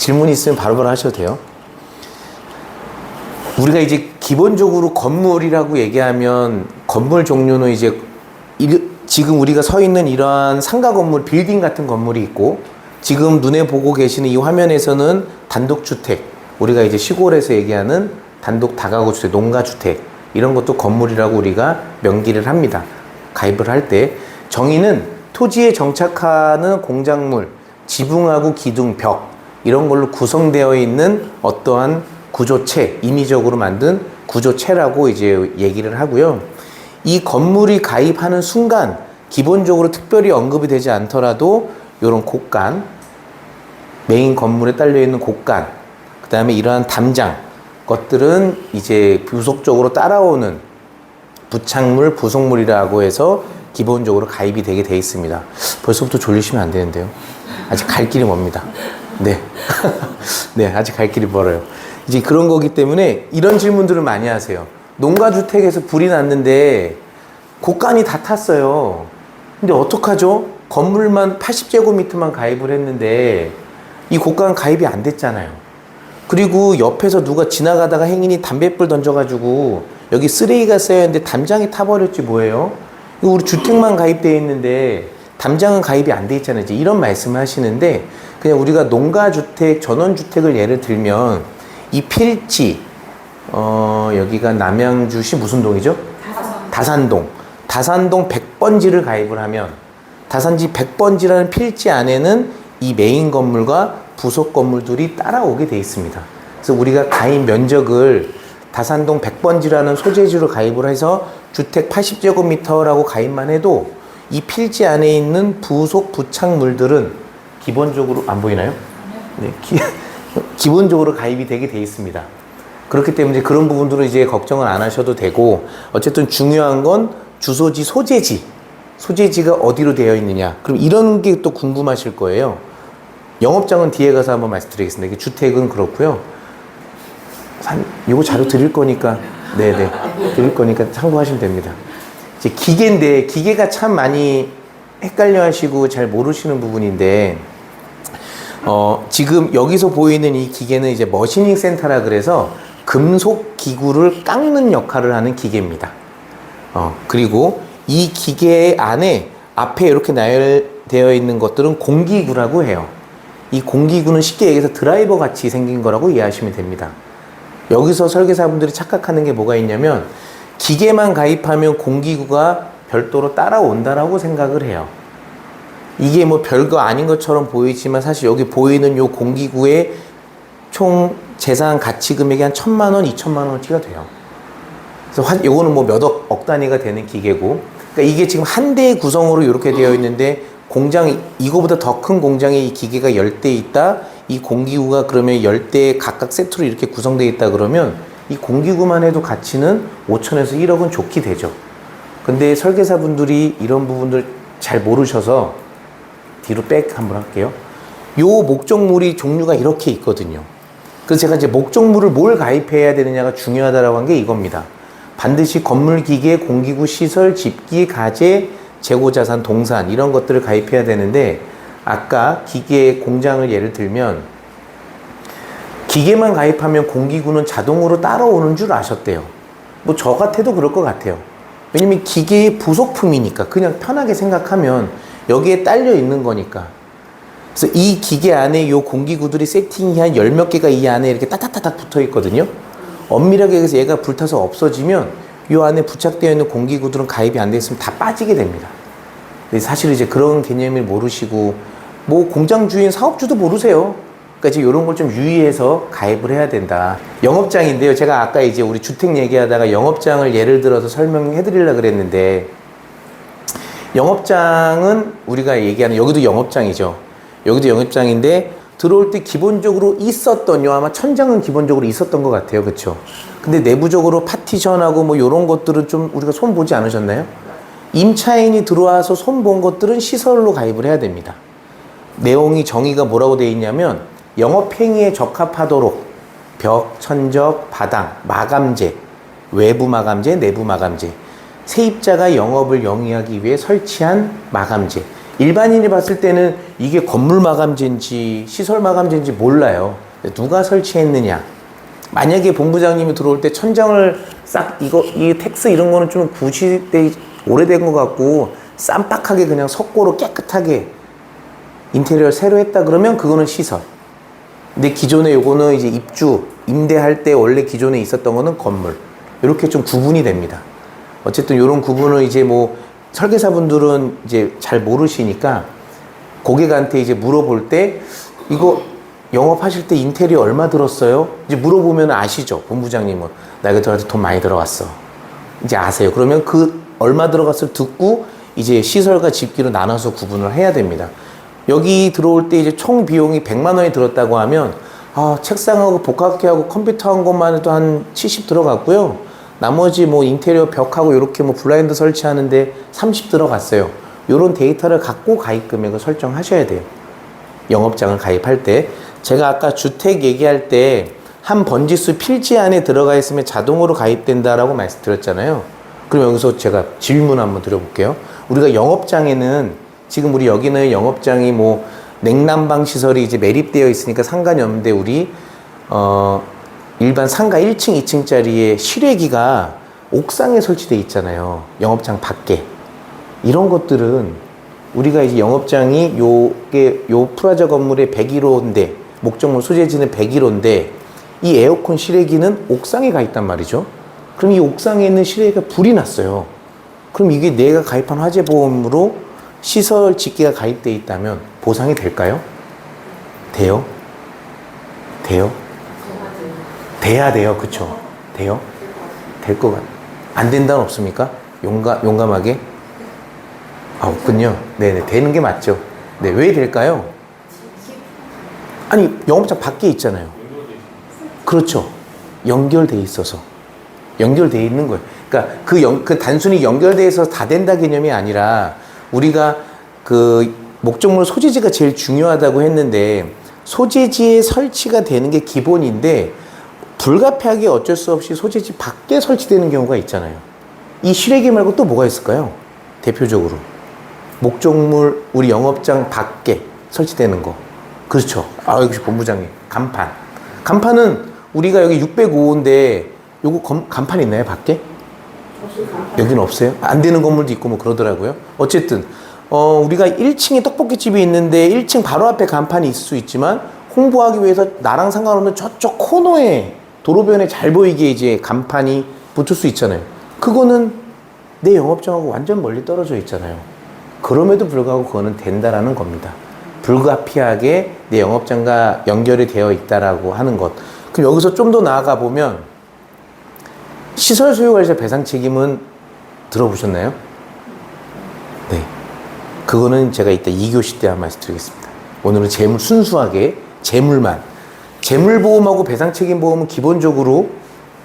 질문 있으면 바로바로 하셔도 돼요. 우리가 이제 기본적으로 건물이라고 얘기하면 건물 종류는 이제 지금 우리가 서 있는 이러한 상가 건물, 빌딩 같은 건물이 있고, 지금 눈에 보고 계시는 이 화면에서는 단독주택, 우리가 이제 시골에서 얘기하는 단독 다가구 주택, 농가주택, 이런 것도 건물이라고 우리가 명기를 합니다. 가입을 할 때. 정의는 토지에 정착하는 공작물, 지붕하고 기둥, 벽, 이런 걸로 구성되어 있는 어떠한 구조체, 임의적으로 만든 구조체라고 이제 얘기를 하고요. 이 건물이 가입하는 순간 기본적으로 특별히 언급이 되지 않더라도 이런 곡간, 메인 건물에 딸려 있는 곡간, 그 다음에 이러한 담장 것들은 이제 부속적으로 따라오는 부착물, 부속물이라고 해서 기본적으로 가입이 되게 돼 있습니다. 벌써부터 졸리시면 안 되는데요. 아직 갈 길이 멉니다. 네. 네, 아직 갈 길이 멀어요. 이제 그런 거기 때문에 이런 질문들을 많이 하세요. 농가주택에서 불이 났는데 곡간이 다 탔어요. 근데 어떡하죠? 건물만 80제곱미터만 가입을 했는데 이 곡간 가입이 안 됐잖아요. 그리고 옆에서 누가 지나가다가 행인이 담뱃불 던져가지고 여기 쓰레기가 쌓여있는데 담장이 타버렸지 뭐예요? 이거 우리 주택만 가입되어 있는데 담장은 가입이 안 돼 있잖아요. 이제 이런 말씀을 하시는데, 그냥 우리가 농가주택, 전원주택을 예를 들면 이 필지, 여기가 남양주시 무슨 동이죠? 다산동. 다산동 100번지를 가입을 하면 다산지 100번지라는 필지 안에는 이 메인 건물과 부속 건물들이 따라오게 돼 있습니다. 그래서 우리가 가입 면적을 다산동 100번지라는 소재지로 가입을 해서 주택 80제곱미터라고 가입만 해도 이 필지 안에 있는 부속 부착물들은 기본적으로 안 보이나요? 네, 기본적으로 가입이 되게 돼 있습니다. 그렇기 때문에 그런 부분들은 이제 걱정을 안 하셔도 되고, 어쨌든 중요한 건 주소지, 소재지가 어디로 되어 있느냐. 그럼 이런 게 또 궁금하실 거예요. 영업장은 뒤에 가서 한번 말씀드리겠습니다. 이게 주택은 그렇고요. 이거 자료 드릴 거니까, 네네, 드릴 거니까 참고하시면 됩니다. 이제 기계인데, 기계가 참 많이 헷갈려 하시고 잘 모르시는 부분인데, 지금 여기서 보이는 이 기계는 이제 머시닝 센터라 그래서 금속 기구를 깎는 역할을 하는 기계입니다. 그리고 이 기계 안에 앞에 이렇게 나열되어 있는 것들은 공기구라고 해요. 이 공기구는 쉽게 얘기해서 드라이버 같이 생긴 거라고 이해하시면 됩니다. 여기서 설계사분들이 착각하는 게 뭐가 있냐면, 기계만 가입하면 공기구가 별도로 따라온다라고 생각을 해요. 이게 뭐 별거 아닌 것처럼 보이지만 사실 여기 보이는 요 공기구의 총 재산 가치 금액이 한 1,000만 원, 2,000만 원어치가 돼요. 그래서 요거는 뭐 몇 억 단위가 되는 기계고, 그러니까 이게 지금 한 대의 구성으로 이렇게 되어 있는데, 공장, 이거보다 더 큰 공장에 이 기계가 10대 있다, 이 공기구가 그러면 10대 각각 세트로 이렇게 구성되어 있다 그러면 이 공기구만 해도 가치는 5천에서 1억은 좋게 되죠. 근데 설계사분들이 이런 부분들 잘 모르셔서 뒤로 백 한번 할게요. 요 목적물이 종류가 이렇게 있거든요. 그래서 제가 이제 목적물을 뭘 가입해야 되느냐가 중요하다라고 한 게 이겁니다. 반드시 건물, 기계, 공기구, 시설, 집기, 가재, 재고자산, 동산 이런 것들을 가입해야 되는데, 아까 기계 공장을 예를 들면 기계만 가입하면 공기구는 자동으로 따라오는 줄 아셨대요. 뭐 저 같아도 그럴 것 같아요. 왜냐면 기계의 부속품이니까, 그냥 편하게 생각하면 여기에 딸려 있는 거니까. 그래서 이 기계 안에 요 공기구들이 세팅이 한 10몇 개가 이 안에 이렇게 따닥따닥 붙어 있거든요. 엄밀하게 얘기해서 얘가 불타서 없어지면 요 안에 부착되어 있는 공기구들은 가입이 안 돼 있으면 다 빠지게 됩니다. 근데 사실 이제 그런 개념을 모르시고, 뭐 공장 주인, 사업주도 모르세요. 그러니까 이제 이런 걸 좀 유의해서 가입을 해야 된다. 영업장인데요. 제가 아까 이제 우리 주택 얘기하다가 영업장을 예를 들어서 설명해 드리려고 그랬는데, 영업장은 우리가 얘기하는, 여기도 영업장이죠. 여기도 영업장인데, 들어올 때 기본적으로 있었던, 요 아마 천장은 기본적으로 있었던 것 같아요. 그쵸? 근데 내부적으로 파티션하고 뭐 요런 것들은 좀 우리가 손 보지 않으셨나요? 임차인이 들어와서 손 본 것들은 시설로 가입을 해야 됩니다. 내용이 정의가 뭐라고 되어 있냐면, 영업행위에 적합하도록 벽, 천적, 바닥, 마감재, 외부 마감재, 내부 마감재, 세입자가 영업을 영위하기 위해 설치한 마감재, 일반인이 봤을 때는 이게 건물 마감재인지 시설 마감재인지 몰라요. 누가 설치했느냐. 만약에 본부장님이 들어올 때 천장을 싹 이 텍스 이런 거는 좀 구시대 오래된 것 같고 쌈박하게 그냥 석고로 깨끗하게 인테리어 새로 했다 그러면 그거는 시설. 근데 기존에 요거는 이제 입주 임대할 때 원래 기존에 있었던 거는 건물. 이렇게 좀 구분이 됩니다. 어쨌든 이런 구분을 이제 뭐 설계사분들은 이제 잘 모르시니까 고객한테 이제 물어볼 때 이거 영업하실 때 인테리어 얼마 들었어요? 이제 물어보면 아시죠? 본부장님은 나 이거 들어가서 돈 많이 들어갔어. 이제 아세요. 그러면 그 얼마 들어갔을 듣고 이제 시설과 집기로 나눠서 구분을 해야 됩니다. 여기 들어올 때 이제 총 비용이 100만 원이 들었다고 하면 책상하고 복합기하고 컴퓨터 한 것만 해도 한 70 들어갔고요. 나머지 뭐 인테리어 벽하고 이렇게 뭐 블라인드 설치하는데 30 들어갔어요. 이런 데이터를 갖고 가입 금액을 설정하셔야 돼요. 영업장을 가입할 때. 제가 아까 주택 얘기할 때 한 번지수 필지 안에 들어가 있으면 자동으로 가입된다라고 말씀드렸잖아요. 그럼 여기서 제가 질문 한번 드려볼게요. 우리가 영업장에는 지금 우리 여기는 영업장이 뭐 냉난방 시설이 이제 매립되어 있으니까 상관이 없는데 우리 일반 상가 1층, 2층짜리의 실외기가 옥상에 설치되어 있잖아요. 영업장 밖에. 이런 것들은 우리가 이제 영업장이 요 프라자 건물의 101호인데 목적물 소재지는 101호인데 이 에어컨 실외기는 옥상에 가 있단 말이죠. 그럼 이 옥상에 있는 실외기가 불이 났어요. 그럼 이게 내가 가입한 화재보험으로 시설 집기가 가입되어 있다면 보상이 될까요? 돼요? 돼요? 돼야 돼요. 그쵸? 돼요? 될 것 같아요. 안 된다는 없습니까? 용감하게? 없군요. 네네. 되는 게 맞죠. 네. 왜 될까요? 아니, 영업장 밖에 있잖아요. 그렇죠. 연결돼 있어서. 연결돼 있는 거예요. 그러니까 그 단순히 연결돼 있어서 다 된다 개념이 아니라 우리가 그 목적물 소재지가 제일 중요하다고 했는데 소재지에 설치가 되는 게 기본인데 불가피하게 어쩔 수 없이 소재지 밖에 설치되는 경우가 있잖아요. 이 실외기 말고 또 뭐가 있을까요? 대표적으로. 목적물 우리 영업장 밖에 설치되는 거. 그렇죠. 역시 본부장님. 간판. 간판은 우리가 여기 605호인데 요거 간판 있나요? 밖에? 여기는 없어요? 안 되는 건물도 있고 뭐 그러더라고요. 어쨌든 우리가 1층에 떡볶이집이 있는데 1층 바로 앞에 간판이 있을 수 있지만 홍보하기 위해서 나랑 상관없는 저쪽 코너에 도로변에 잘 보이게 이제 간판이 붙을 수 있잖아요. 그거는 내 영업장하고 완전 멀리 떨어져 있잖아요. 그럼에도 불구하고 그거는 된다라는 겁니다. 불가피하게 내 영업장과 연결이 되어 있다라고 하는 것. 그럼 여기서 좀 더 나아가 보면 시설 소유관리자 배상 책임은 들어보셨나요? 네. 그거는 제가 이따 2교시 때 한 말씀 드리겠습니다. 오늘은 순수하게 재물만. 재물보험하고 배상책임보험은 기본적으로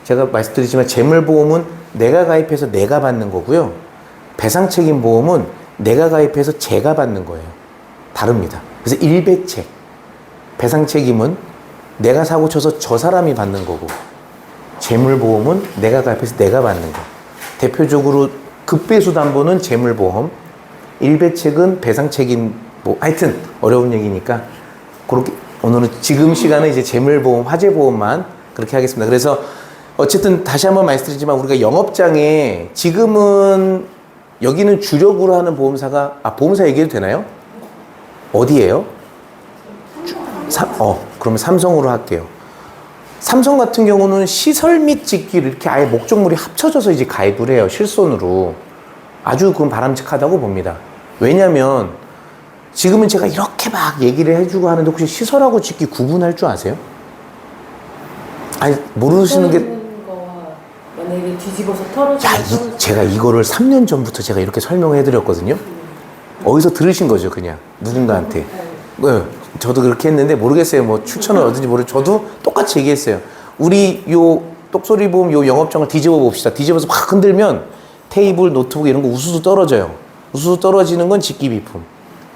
제가 말씀드리지만 재물보험은 내가 가입해서 내가 받는 거고요. 배상책임보험은 내가 가입해서 제가 받는 거예요. 다릅니다. 그래서 일배책. 배상책임은 내가 사고 쳐서 저 사람이 받는 거고 재물보험은 내가 가입해서 내가 받는 거. 대표적으로 급배수담보는 재물보험, 일배책은 배상책임, 하여튼 어려운 얘기니까 그렇게 오늘은 지금 시간은 이제 재물보험, 화재보험만 그렇게 하겠습니다. 그래서 어쨌든 다시 한번 말씀드리지만 우리가 영업장에 지금은 여기는 주력으로 하는 보험사가 보험사 얘기해도 되나요? 어디예요? 그러면 삼성으로 할게요. 삼성 같은 경우는 시설 및 집기를 이렇게 아예 목적물이 합쳐져서 이제 가입을 해요. 실손으로. 아주 그건 바람직하다고 봅니다. 왜냐면 지금은 제가 이렇게 막 얘기를 해주고 하는데 혹시 시설하고 집기 구분할 줄 아세요? 아니, 모르시는 게. 만약에 뒤집어서 털어서. 제가 이거를 3년 전부터 제가 이렇게 설명을 해드렸거든요. 어디서 들으신 거죠, 그냥. 누군가한테. 네, 저도 그렇게 했는데 모르겠어요. 뭐 추천을 얻은지 저도 똑같이 얘기했어요. 우리 요 똑소리 보험 요 영업장을 뒤집어 봅시다. 뒤집어서 막 흔들면 테이블, 노트북 이런 거 우수수 떨어져요. 우수수 떨어지는 건 직기비품.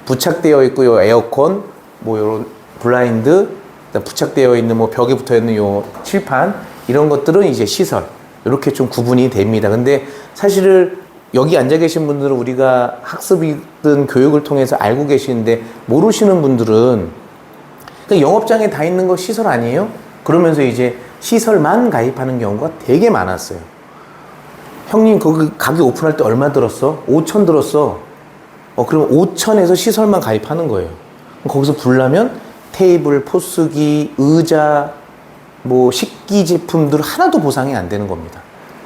부착되어 있고 요 에어컨, 뭐 요런 블라인드, 부착되어 있는 뭐 벽에 붙어 있는 요 칠판 이런 것들은 이제 시설. 이렇게 좀 구분이 됩니다. 근데 사실은 여기 앉아 계신 분들은 우리가 학습이든 교육을 통해서 알고 계시는데 모르시는 분들은 그러니까 영업장에 다 있는 거 시설 아니에요? 그러면서 이제 시설만 가입하는 경우가 되게 많았어요. 형님 거기 가게 오픈할 때 얼마 들었어? 5천 들었어. 그럼 5천에서 시설만 가입하는 거예요. 거기서 불나면 테이블, 포스기, 의자, 뭐 식기 제품들 하나도 보상이 안 되는 겁니다.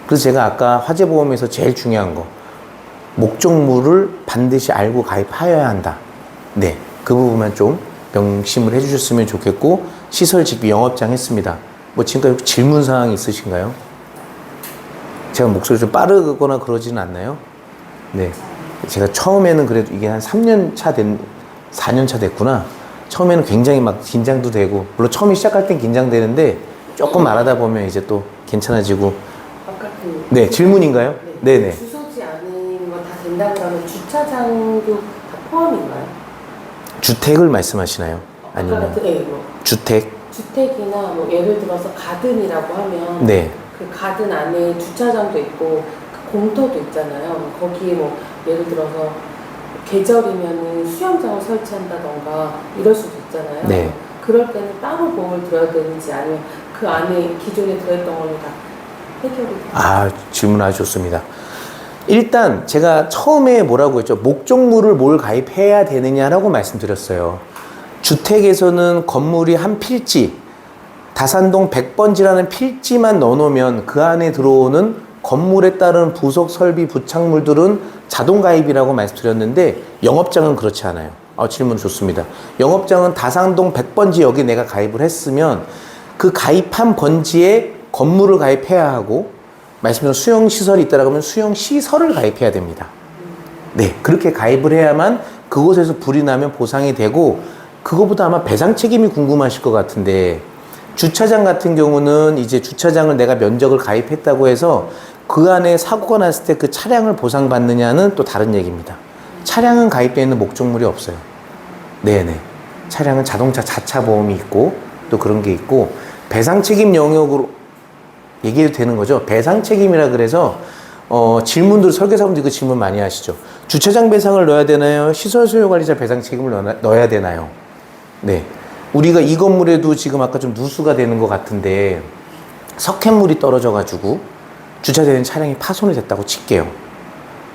그래서 제가 아까 화재보험에서 제일 중요한 거 목적물을 반드시 알고 가입하여야 한다. 네, 그 부분만 좀 명심을 해주셨으면 좋겠고 시설 직비 영업장 했습니다. 뭐 지금까지 질문 사항 있으신가요? 제가 목소리 좀 빠르거나 그러지는 않나요? 네, 제가 처음에는 그래도 이게 한 3년 차 4년 차 됐구나. 처음에는 굉장히 막 긴장도 되고 물론 처음에 시작할 땐 긴장되는데 조금 말하다 보면 이제 또 괜찮아지고. 아까 그 네, 질문인가요? 네. 네네. 주소지 않은 거 다 된다고 하면 주차장도 다 포함인가요? 주택을 말씀하시나요? 아까 아니면 같은 뭐 주택? 주택이나 뭐 예를 들어서 가든이라고 하면 네. 그 가든 안에 주차장도 있고 그 공터도 있잖아요. 거기에 뭐 예를 들어서 계절이면 수영장을 설치한다던가 이럴 수도 있잖아요. 네. 그럴 때는 따로 보험을 들어야 되는지 아니면 그 안에 기존에 들어있던 걸로 다 해결이 돼요? 질문 아주 좋습니다. 일단 제가 처음에 뭐라고 했죠? 목적물을 뭘 가입해야 되느냐라고 말씀드렸어요. 주택에서는 건물이 한 필지, 다산동 100번지라는 필지만 넣어놓으면 그 안에 들어오는 건물에 따른 부속 설비 부착물들은 자동 가입이라고 말씀드렸는데 영업장은 그렇지 않아요. 질문 좋습니다. 영업장은 다산동 100번지 여기 내가 가입을 했으면 그 가입한 번지에 건물을 가입해야 하고 말씀드린 수영시설이 있다라고 하면 수영시설을 가입해야 됩니다. 네, 그렇게 가입을 해야만 그곳에서 불이 나면 보상이 되고 그거보다 아마 배상 책임이 궁금하실 것 같은데 주차장 같은 경우는 이제 주차장을 내가 면적을 가입했다고 해서 그 안에 사고가 났을 때 그 차량을 보상받느냐는 또 다른 얘기입니다. 차량은 가입되어 있는 목적물이 없어요. 네네. 차량은 자동차 자차 보험이 있고 또 그런 게 있고 배상 책임 영역으로 얘기해도 되는 거죠. 배상 책임이라 그래서 질문들 설계사분들 그 질문 많이 하시죠. 주차장 배상을 넣어야 되나요? 시설 소유 관리자 배상 책임을 넣어야 되나요? 네. 우리가 이 건물에도 지금 아까 좀 누수가 되는 것 같은데 석회물이 떨어져 가지고 주차되는 차량이 파손이 됐다고 칠게요.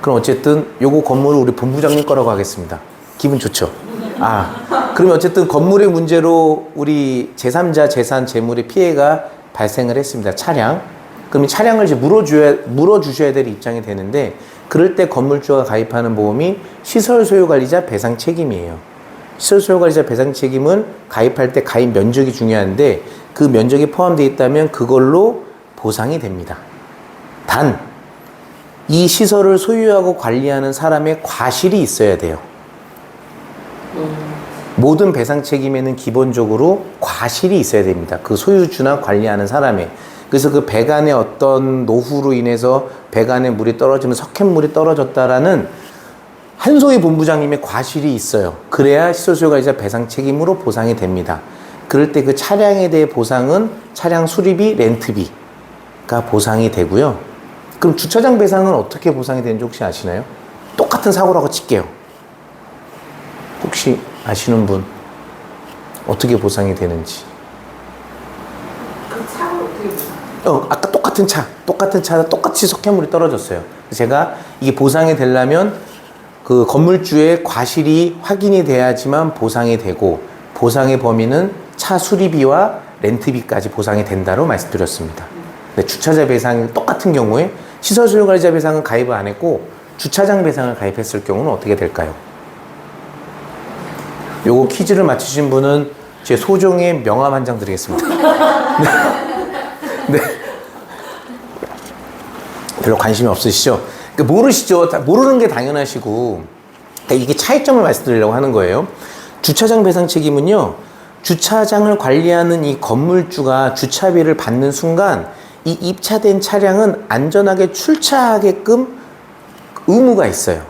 그럼 어쨌든 요거 건물을 우리 본부장님 거라고 하겠습니다. 기분 좋죠? 그러면 어쨌든 건물의 문제로 우리 제3자 재산 재물의 피해가 발생을 했습니다. 차량. 그럼 이 차량을 이제 물어주셔야 될 입장이 되는데 그럴 때 건물주가 가입하는 보험이 시설 소유 관리자 배상 책임이에요. 시설 소유 관리자 배상 책임은 가입할 때 가입 면적이 중요한데 그 면적이 포함되어 있다면 그걸로 보상이 됩니다. 단, 이 시설을 소유하고 관리하는 사람의 과실이 있어야 돼요. 모든 배상 책임에는 기본적으로 과실이 있어야 됩니다. 그 소유주나 관리하는 사람의. 그래서 그 배관의 어떤 노후로 인해서 배관에 물이 떨어지면 석회물이 떨어졌다라는 한소희 본부장님의 과실이 있어요. 그래야 시설소유관리자 배상 책임으로 보상이 됩니다. 그럴 때 그 차량에 대해 보상은 차량 수리비, 렌트비가 보상이 되고요. 그럼 주차장 배상은 어떻게 보상이 되는지 혹시 아시나요? 똑같은 사고라고 칠게요. 혹시 아시는 분 어떻게 보상이 되는지? 그 차를 어떻게 보상? 아까 똑같은 차 똑같이 석회물이 떨어졌어요. 제가 이게 보상이 되려면 그 건물주의 과실이 확인이 돼야지만 보상이 되고 보상의 범위는 차 수리비와 렌트비까지 보상이 된다고 말씀드렸습니다. 네, 주차자 배상이 똑같은 경우에 시설 소유 관리자 배상은 가입을 안 했고 주차장 배상을 가입했을 경우는 어떻게 될까요? 요거 퀴즈를 맞추신 분은 제 소정의 명함 한 장 드리겠습니다. 네. 네. 별로 관심이 없으시죠? 그러니까 모르시죠? 모르는 게 당연하시고 그러니까 이게 차이점을 말씀드리려고 하는 거예요. 주차장 배상 책임은요. 주차장을 관리하는 이 건물주가 주차비를 받는 순간 이 입차된 차량은 안전하게 출차하게끔 의무가 있어요.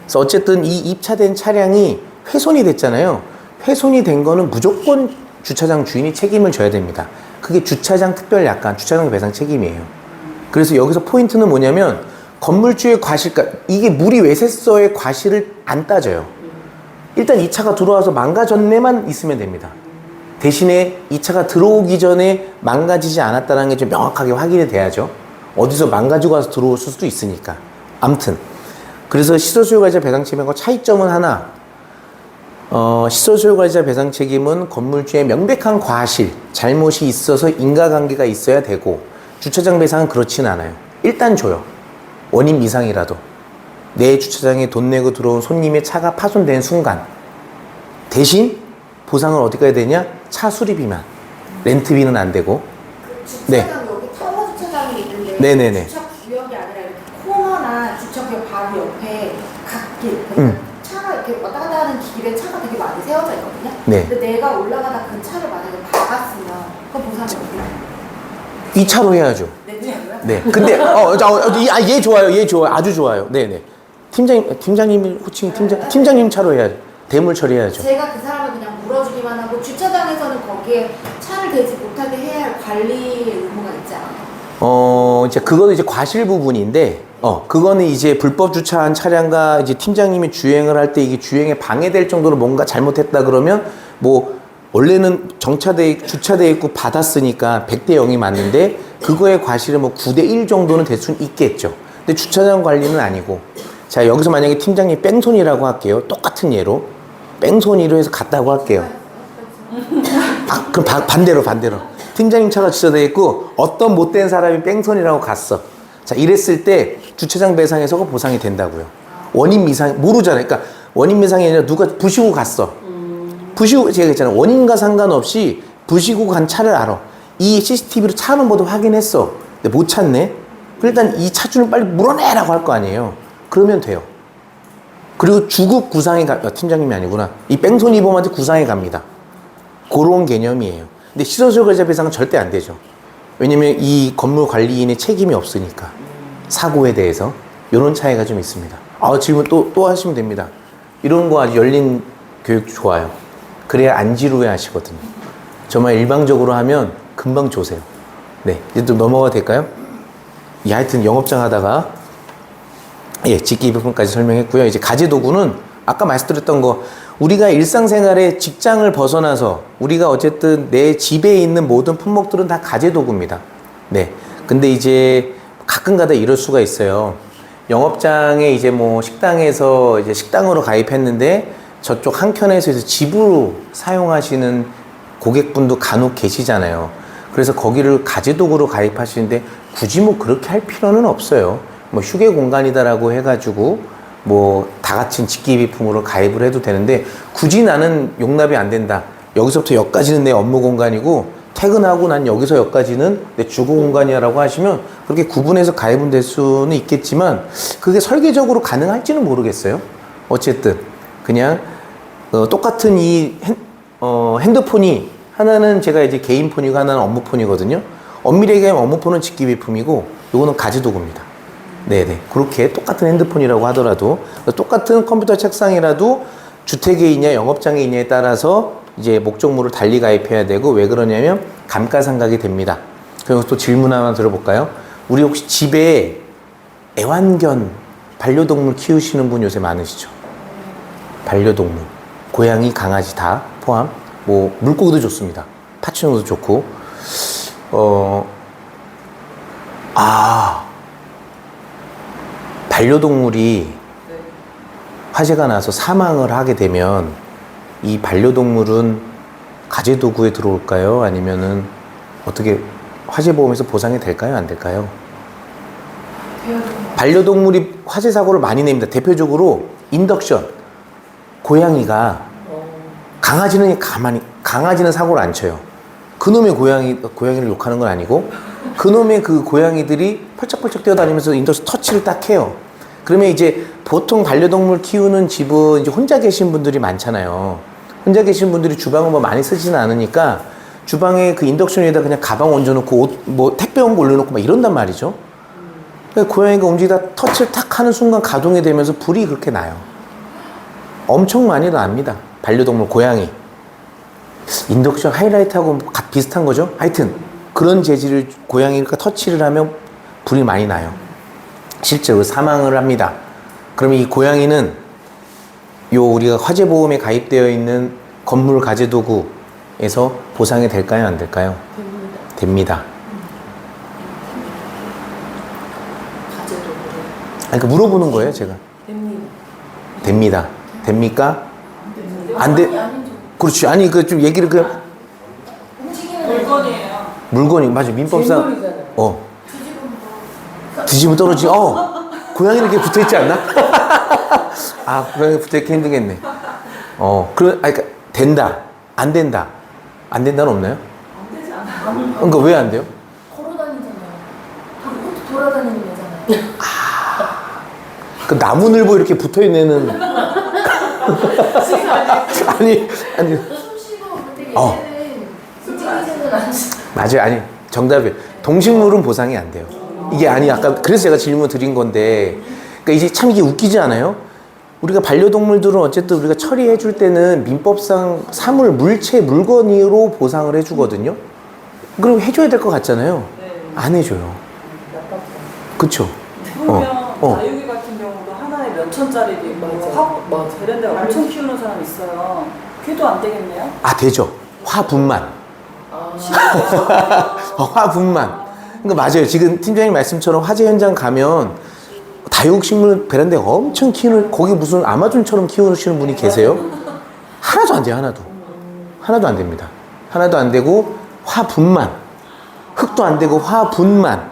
그래서 어쨌든 이 입차된 차량이 훼손이 됐잖아요. 훼손이 된 거는 무조건 주차장 주인이 책임을 져야 됩니다. 그게 주차장 특별 약관, 주차장 배상 책임이에요. 그래서 여기서 포인트는 뭐냐면 건물주의 과실, 그러니까 이게 무리 외세서의 과실을 안 따져요. 일단 이 차가 들어와서 망가졌네만 있으면 됩니다. 대신에 이 차가 들어오기 전에 망가지지 않았다는 게 좀 명확하게 확인이 돼야죠. 어디서 망가지고 와서 들어올 수도 있으니까. 암튼 그래서 시설수요관리자 배상책임과 차이점은 하나, 시설수요관리자 배상책임은 건물주의 명백한 과실, 잘못이 있어서 인과관계가 있어야 되고, 주차장 배상은 그렇진 않아요. 일단 줘요. 원인 미상이라도. 내 주차장에 돈 내고 들어온 손님의 차가 파손된 순간. 대신 보상을 어디까지 되냐? 차 수리비만. 렌트비는 안 되고. 그 주차장 네. 여기 타워 주차장이 있는데 네네네. 주차 구역이 아니라 이렇게 코너나 주차 구역 바로 옆에 갓길 차가 이렇게 왔다 갔다 하는 길에 차가 되게 많이 세워져 있거든요. 네. 근데 내가 올라가다 그 차를 만약에 박았으면 그건 보상이 어떻게 돼요? 이 차로 해야죠. 내 차로요? 네. 근데, 얘 좋아요. 얘 좋아요. 아주 좋아요. 네네. 팀장님이 호칭 팀장님 차로 해야죠. 대물 처리해야죠. 제가 그 사람을 그냥 물어주기만 하고 주차장에서는 거기에 차를 대지 못하게 해야 할 관리 의무가 있지 않아요? 이제 그거는 이제 과실 부분인데, 그거는 이제 불법 주차한 차량과 이제 팀장님이 주행을 할 때 이게 주행에 방해될 정도로 뭔가 잘못했다 그러면, 뭐, 원래는 주차돼 있고 받았으니까 100대 0이 맞는데, 그거의 과실은 뭐 9대 1 정도는 될 수는 있겠죠. 근데 주차장 관리는 아니고, 자, 여기서 만약에 팀장님 뺑소니라고 할게요. 똑같은 예로. 뺑소니로 해서 갔다고 할게요. 그럼 반대로. 팀장님 차가 주차되어 있고 어떤 못된 사람이 뺑소니라고 갔어. 자, 이랬을 때 주차장 배상에서가 보상이 된다고요. 원인 미상 모르잖아요. 그러니까 원인 미상이 아니라 누가 부시고 갔어. 부시고, 제가 했잖아요. 원인과 상관없이 부시고 간 차를 알아. 이 CCTV로 차 넘버도 확인했어. 근데 못 찾네. 일단 이 차주는 빨리 물어내라고 할 거 아니에요. 그러면 돼요. 그리고 주급 구상에 팀장님이 아니구나. 이 뺑소니범한테 구상에 갑니다. 그런 개념이에요. 근데 시설수요관리자 배상은 절대 안 되죠. 왜냐면 이 건물 관리인의 책임이 없으니까. 사고에 대해서. 이런 차이가 좀 있습니다. 질문 또 하시면 됩니다. 이런 거 아주 열린 교육 좋아요. 그래야 안 지루해 하시거든요. 정말 일방적으로 하면 금방 조세요. 네. 이제 좀 넘어가도 될까요? 하여튼 영업장 하다가 직기 부분까지 설명했고요. 이제 가제도구는 아까 말씀드렸던 거, 우리가 일상생활에 직장을 벗어나서 우리가 어쨌든 내 집에 있는 모든 품목들은 다 가제도구입니다. 네. 근데 이제 가끔가다 이럴 수가 있어요. 영업장에 이제 뭐 식당에서 이제 식당으로 가입했는데 저쪽 한켠에서 이제 집으로 사용하시는 고객분도 간혹 계시잖아요. 그래서 거기를 가제도구로 가입하시는데 굳이 뭐 그렇게 할 필요는 없어요. 뭐 휴게 공간이다라고 해가지고 뭐 다 같이 직기비품으로 가입을 해도 되는데, 굳이 나는 용납이 안 된다. 여기서부터 여기까지는 내 업무 공간이고 퇴근하고 난 여기서 여기까지는 내 주거 공간이야라고 하시면 그렇게 구분해서 가입은 될 수는 있겠지만 그게 설계적으로 가능할지는 모르겠어요. 어쨌든 그냥 똑같은 이 핸드폰이 하나는 제가 이제 개인 폰이고 하나는 업무 폰이거든요. 엄밀하게 얘기하면 업무 폰은 직기비품이고 요거는 가지도구입니다. 네네. 그렇게 똑같은 핸드폰이라고 하더라도, 똑같은 컴퓨터 책상이라도 주택에 있냐 영업장에 있냐에 따라서 이제 목적물을 달리 가입해야 되고, 왜 그러냐면 감가상각이 됩니다. 그리고 또 질문 하나 들어볼까요? 우리 혹시 집에 애완견, 반려동물 키우시는 분 요새 많으시죠? 반려동물, 고양이, 강아지 다 포함. 뭐 물고기도 좋습니다. 파충류도 좋고. 반려동물이 화재가 나서 사망을 하게 되면 이 반려동물은 가제도구에 들어올까요? 아니면은 어떻게 화재보험에서 보상이 될까요? 안 될까요? 반려동물이 화재 사고를 많이 냅니다. 대표적으로 인덕션. 고양이가, 강아지는 강아지는 사고를 안 쳐요. 그놈의 고양이를 욕하는 건 아니고, 그놈의 그 고양이들이 펄쩍펄쩍 뛰어다니면서 인덕션 터치를 딱 해요. 그러면 이제 보통 반려동물 키우는 집은 이제 혼자 계신 분들이 많잖아요. 혼자 계신 분들이 주방을 뭐 많이 쓰지는 않으니까 주방에 그 인덕션 위에다 그냥 가방 얹어놓고 뭐 택배 온 거 올려놓고 막 이런단 말이죠. 그러니까 고양이가 움직이다 터치를 탁 하는 순간 가동이 되면서 불이 그렇게 나요. 엄청 많이 납니다. 반려동물 고양이. 인덕션 하이라이트하고 비슷한 거죠. 하여튼 그런 재질을 고양이가 터치를 하면 불이 많이 나요. 실제로 사망을 합니다. 그러면 이 고양이는 요 우리가 화재보험에 가입되어 있는 건물 가재도구에서 보상이 될까요? 안 될까요? 됩니다. 됩니다. 가재도구를 그러니까 물어보는 거예요, 제가. 됩니다. 됩니다. 됩니까? 안 돼. 아니죠. 그렇지. 아니 그 좀 얘기를 그 움직이는 물건이에요. 물건이 맞아 민법상 잼물이잖아요. 뒤집으면 떨어지. 고양이 이렇게 붙어 있지 않나? 아 고양이 붙어 있기 힘들겠네. 그러니까 된다. 안 된다. 안 된다는 없나요? 안 되지 않아요? 그러니까 왜 안 돼요? 걸어 다니잖아요. 그것도 돌아다니는 거잖아요. 그 나무늘보 이렇게 붙어 있는 아니 숨 쉬고 근데 어. 얘네는 움직이지는 않지. 맞아요. 아니 정답이에요. 동식물은 보상이 안 돼요. 이게 아니 아까 그래서 제가 질문 드린 건데 그러니까 이제 참 이게 웃기지 않아요? 우리가 반려동물들은 어쨌든 우리가 처리해 줄 때는 민법상 사물, 물체, 물건으로 보상을 해주거든요. 그럼 해줘야 될 것 같잖아요. 네. 안 해줘요. 그쵸? 그러면 어. 다육이 같은 경우도 하나에 몇 천짜리도 있고 맞아. 하고 맞아. 베란다에 엄청 키우는 사람 있어요. 걔도 안 되겠네요? 아 되죠. 화분만. 아, 화분만. 그러니까 맞아요. 지금 팀장님 말씀처럼 화재 현장 가면 다육식물 베란다에 엄청 키우는 거기 무슨 아마존처럼 키우시는 분이 계세요? 하나도 안 돼요. 하나도 안 됩니다. 하나도 안 되고 화분만. 흙도 안 되고 화분만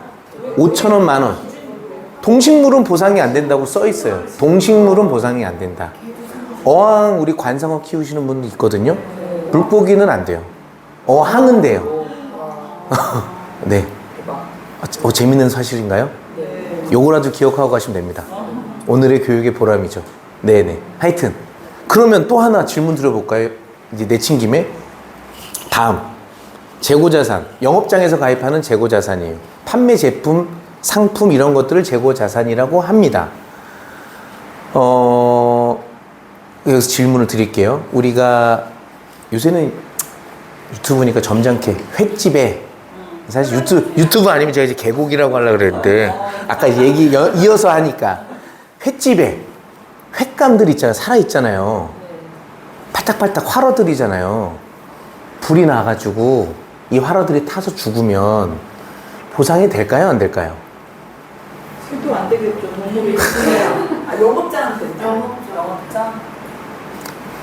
5,000원, 10,000원. 동식물은 보상이 안 된다고 써 있어요. 동식물은 보상이 안 된다. 어항 우리 관상어 키우시는 분도 있거든요. 물고기는 안 돼요. 어항은 돼요. 네. 재밌는 사실인가요? 네. 요거라도 기억하고 가시면 됩니다. 오늘의 교육의 보람이죠. 네네. 하여튼 그러면 또 하나 질문 드려볼까요? 이제 내친 김에 다음 재고자산. 영업장에서 가입하는 재고자산이에요. 판매 제품, 상품 이런 것들을 재고자산이라고 합니다. 여기서 질문을 드릴게요. 우리가 요새는 유튜브니까 점잖게 횟집에 사실 유튜브 아니면 제가 이제 개고기라고 하려고 그랬는데 아까 얘기 이어서 하니까 횟집에 횟감들 있잖아요. 살아있잖아요. 팔딱팔딱 활어들이잖아요. 불이 나가지고 이 활어들이 타서 죽으면 보상이 될까요? 안 될까요? 걔도 안 되겠죠. 동물이 있으면. 영업장은 된다. 영업장?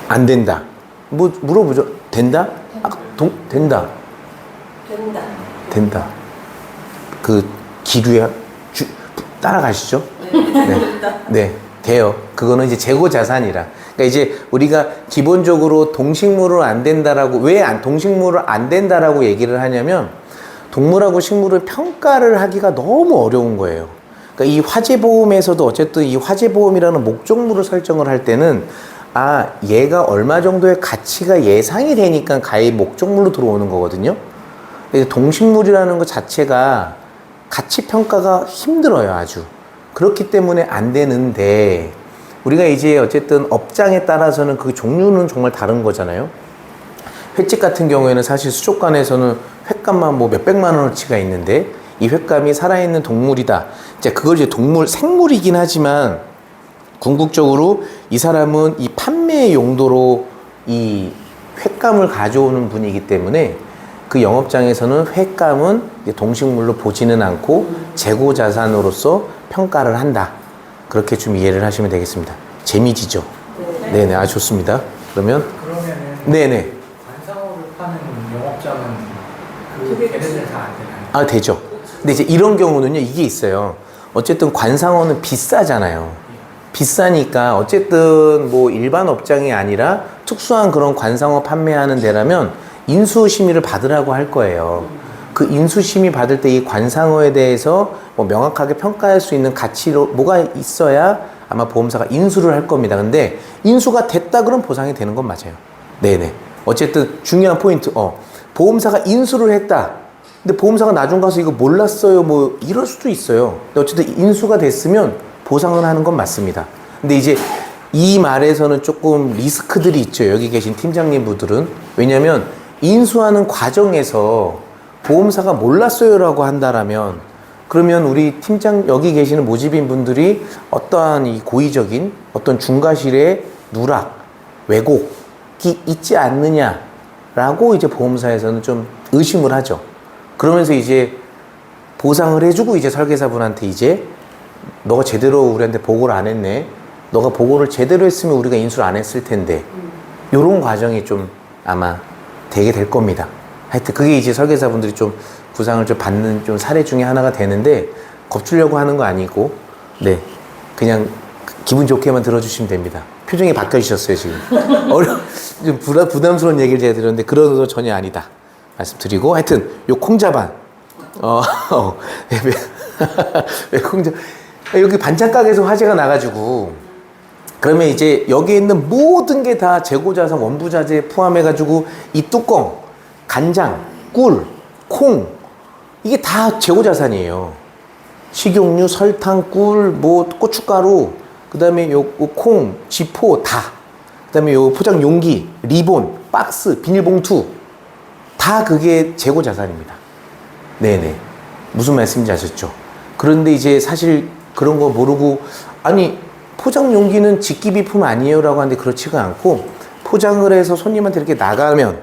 안 된다. 뭐 물어보죠. 된다? 된다. 된다. 된다. 그 기류에 따라가시죠? 네, 돼요. 그거는 이제 재고자산이라. 그러니까 이제 우리가 기본적으로 동식물은 안 된다라고 왜 동식물은 안 된다라고 얘기를 하냐면 동물하고 식물을 평가를 하기가 너무 어려운 거예요. 그러니까 이 화재보험에서도 어쨌든 이 화재보험이라는 목적물을 설정을 할 때는 얘가 얼마 정도의 가치가 예상이 되니까 가입 목적물로 들어오는 거거든요. 동식물이라는 것 자체가 가치 평가가 힘들어요, 아주. 그렇기 때문에 안 되는데, 우리가 이제 어쨌든 업장에 따라서는 그 종류는 정말 다른 거잖아요. 횟집 같은 경우에는 사실 수족관에서는 횟감만 뭐 몇백만 원어치가 있는데, 이 횟감이 살아있는 동물이다. 이제 그걸 이제 생물이긴 하지만, 궁극적으로 이 사람은 이 판매 용도로 이 횟감을 가져오는 분이기 때문에 그 영업장에서는 횟감은 동식물로 보지는 않고 재고자산으로서 평가를 한다. 그렇게 좀 이해를 하시면 되겠습니다. 재미지죠? 네네, 아주 좋습니다. 그러면은 네네. 관상어를 파는 영업장은 걔네들 다 안 되나요? 되죠. 근데 이제 이런 경우는요, 이게 있어요. 어쨌든 관상어는 비싸잖아요. 비싸니까 어쨌든 뭐 일반 업장이 아니라 특수한 그런 관상어 판매하는 데라면 인수심의를 받으라고 할 거예요. 그 인수심의 받을 때 이 관상어에 대해서 뭐 명확하게 평가할 수 있는 가치로 뭐가 있어야 아마 보험사가 인수를 할 겁니다. 근데 인수가 됐다 그러면 보상이 되는 건 맞아요. 네네. 어쨌든 중요한 포인트. 보험사가 인수를 했다. 근데 보험사가 나중 가서 이거 몰랐어요. 뭐 이럴 수도 있어요. 근데 어쨌든 인수가 됐으면 보상을 하는 건 맞습니다. 근데 이제 이 말에서는 조금 리스크들이 있죠. 여기 계신 팀장님 분들은. 왜냐면 인수하는 과정에서 보험사가 몰랐어요라고 한다라면 그러면 우리 팀장 여기 계시는 모집인 분들이 어떠한 이 고의적인 어떤 중과실의 누락, 왜곡이 있지 않느냐라고 이제 보험사에서는 좀 의심을 하죠. 그러면서 이제 보상을 해주고 이제 설계사분한테 이제 너가 제대로 우리한테 보고를 안 했네. 너가 보고를 제대로 했으면 우리가 인수를 안 했을 텐데. 요런 과정이 좀 아마 되게 될 겁니다. 하여튼 그게 이제 설계사분들이 좀 부상을 좀 받는 좀 사례 중에 하나가 되는데 겁주려고 하는 거 아니고 네 그냥 기분 좋게만 들어주시면 됩니다. 표정이 바뀌어주셨어요 지금. 좀 부담스러운 얘기를 제가 드렸는데 그런 거 전혀 아니다 말씀드리고 하여튼 요 콩자반 왜 콩자 여기 반찬 가게에서 화재가 나가지고 그러면 이제 여기에 있는 모든 게 다 재고자산 원부자재 포함해가지고 이 뚜껑, 간장, 꿀, 콩 이게 다 재고자산이에요. 식용유, 설탕, 꿀, 뭐 고춧가루, 그 다음에 요 콩, 지포 다. 그 다음에 요 포장 용기, 리본, 박스, 비닐봉투 다 그게 재고자산입니다. 네네. 무슨 말씀인지 아셨죠? 그런데 이제 사실 그런 거 모르고 아니 포장 용기는 직기비품 아니에요 라고 하는데 그렇지가 않고 포장을 해서 손님한테 이렇게 나가면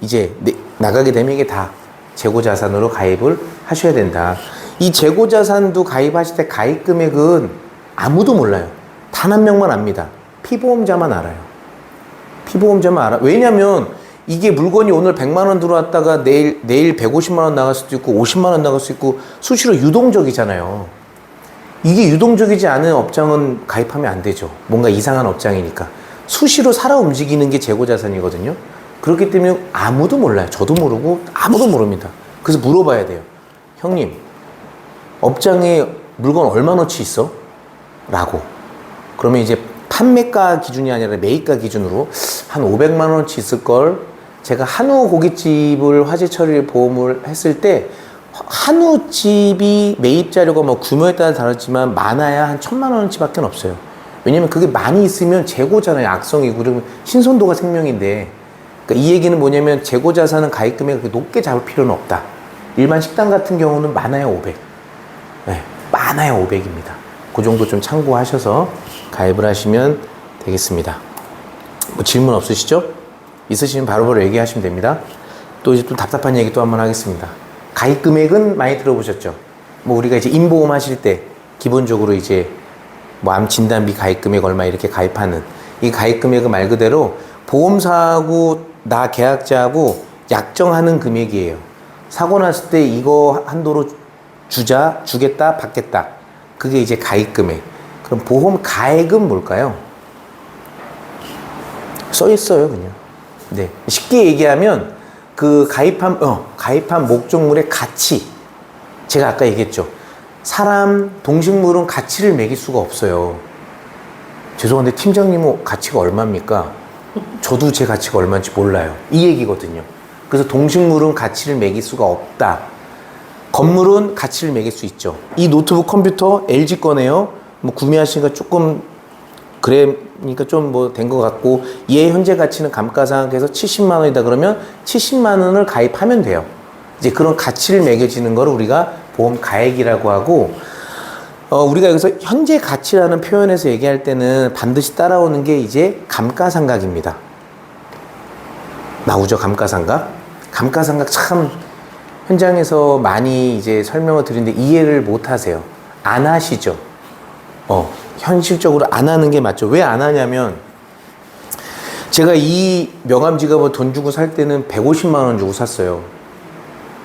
이제 나가게 되면 이게 다 재고자산으로 가입을 하셔야 된다. 이 재고자산도 가입하실 때 가입 금액은 아무도 몰라요. 단 한 명만 압니다. 피보험자만 알아요. 피보험자만 알아. 왜냐면 이게 물건이 오늘 100만 원 들어왔다가 내일 150만 원 나갈 수도 있고 50만 원 나갈 수 있고 수시로 유동적이잖아요. 이게 유동적이지 않은 업장은 가입하면 안 되죠. 뭔가 이상한 업장이니까. 수시로 살아 움직이는 게 재고자산이거든요. 그렇기 때문에 아무도 몰라요. 저도 모르고 아무도 모릅니다. 그래서 물어봐야 돼요. 형님, 업장에 물건 얼마나치 있어? 라고. 그러면 이제 판매가 기준이 아니라 매입가 기준으로 한 500만 원어치 있을걸. 제가 한우 고깃집을 화재 처리 보험을 했을 때 한우집이 매입 자료가 뭐 규모에 따라 다르지만 많아야 한 1000만 원어치밖에 없어요. 왜냐면 그게 많이 있으면 재고잖아요. 악성이고 그러면 신선도가 생명인데 그러니까 이 얘기는 뭐냐면 재고자산은 가입 금액을 그렇게 높게 잡을 필요는 없다. 일반 식당 같은 경우는 많아야 500. 네, 많아야 500입니다. 그 정도 좀 참고하셔서 가입을 하시면 되겠습니다. 뭐 질문 없으시죠? 있으시면 바로바로 얘기하시면 됩니다. 또 이제 또 답답한 얘기 또 한번 하겠습니다. 가입 금액은 많이 들어보셨죠? 뭐 우리가 이제 임보험 하실 때 기본적으로 이제 뭐 암 진단비 가입 금액 얼마 이렇게 가입하는 이 가입 금액은 말 그대로 보험사하고 나 계약자하고 약정하는 금액이에요. 사고 났을 때 이거 한도로 주겠다, 받겠다. 그게 이제 가입 금액. 그럼 보험 가액은 뭘까요? 써 있어요, 그냥. 네. 쉽게 얘기하면 그 가입한 목적물의 가치. 제가 아까 얘기했죠. 사람, 동식물은 가치를 매길 수가 없어요. 죄송한데 팀장님은 가치가 얼마입니까? 저도 제 가치가 얼마인지 몰라요. 이 얘기거든요. 그래서 동식물은 가치를 매길 수가 없다. 건물은 가치를 매길 수 있죠. 이 노트북 컴퓨터 LG 거네요. 뭐 구매하시니까 조금 그러니까 좀 뭐 된 것 같고 얘 현재 가치는 감가상각해서 70만 원이다 그러면 70만 원을 가입하면 돼요. 이제 그런 가치를 매겨지는 거를 우리가 보험 가액이라고 하고 우리가 여기서 현재 가치라는 표현에서 얘기할 때는 반드시 따라오는 게 이제 감가상각입니다. 나오죠, 감가상각. 감가상각 참 현장에서 많이 이제 설명을 드리는데 이해를 못 하세요. 안 하시죠. 현실적으로 안 하는 게 맞죠. 왜 안 하냐면 제가 이 명함 지갑을 돈 주고 살 때는 150만 원 주고 샀어요.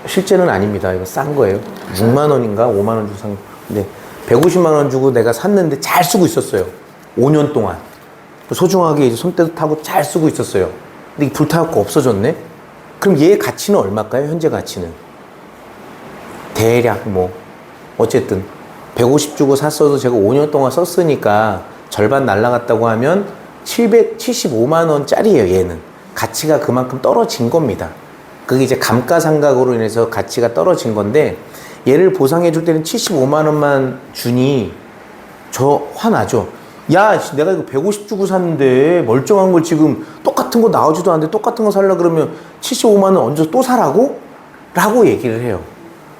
실제는 아닙니다. 이거 싼 거예요. 6만 원인가 5만 원 주고 산 건데 150만 원 주고 내가 샀는데 잘 쓰고 있었어요. 5년 동안. 소중하게 이제 손때도 타고 잘 쓰고 있었어요. 근데 이게 불타갖고 없어졌네? 그럼 얘의 가치는 얼마일까요? 현재 가치는. 대략 뭐 어쨌든 150 주고 샀어도 제가 5년 동안 썼으니까 절반 날라갔다고 하면 775만 원짜리예요. 얘는. 가치가 그만큼 떨어진 겁니다. 그게 이제 감가상각으로 인해서 가치가 떨어진 건데 얘를 보상해 줄 때는 75만 원만 주니 저 화나죠. 야, 내가 이거 150 주고 샀는데 멀쩡한 걸 지금 똑같은 거 나오지도 않는데 똑같은 거 살라 그러면 75만 원 얹어 또 사라고? 라고 얘기를 해요.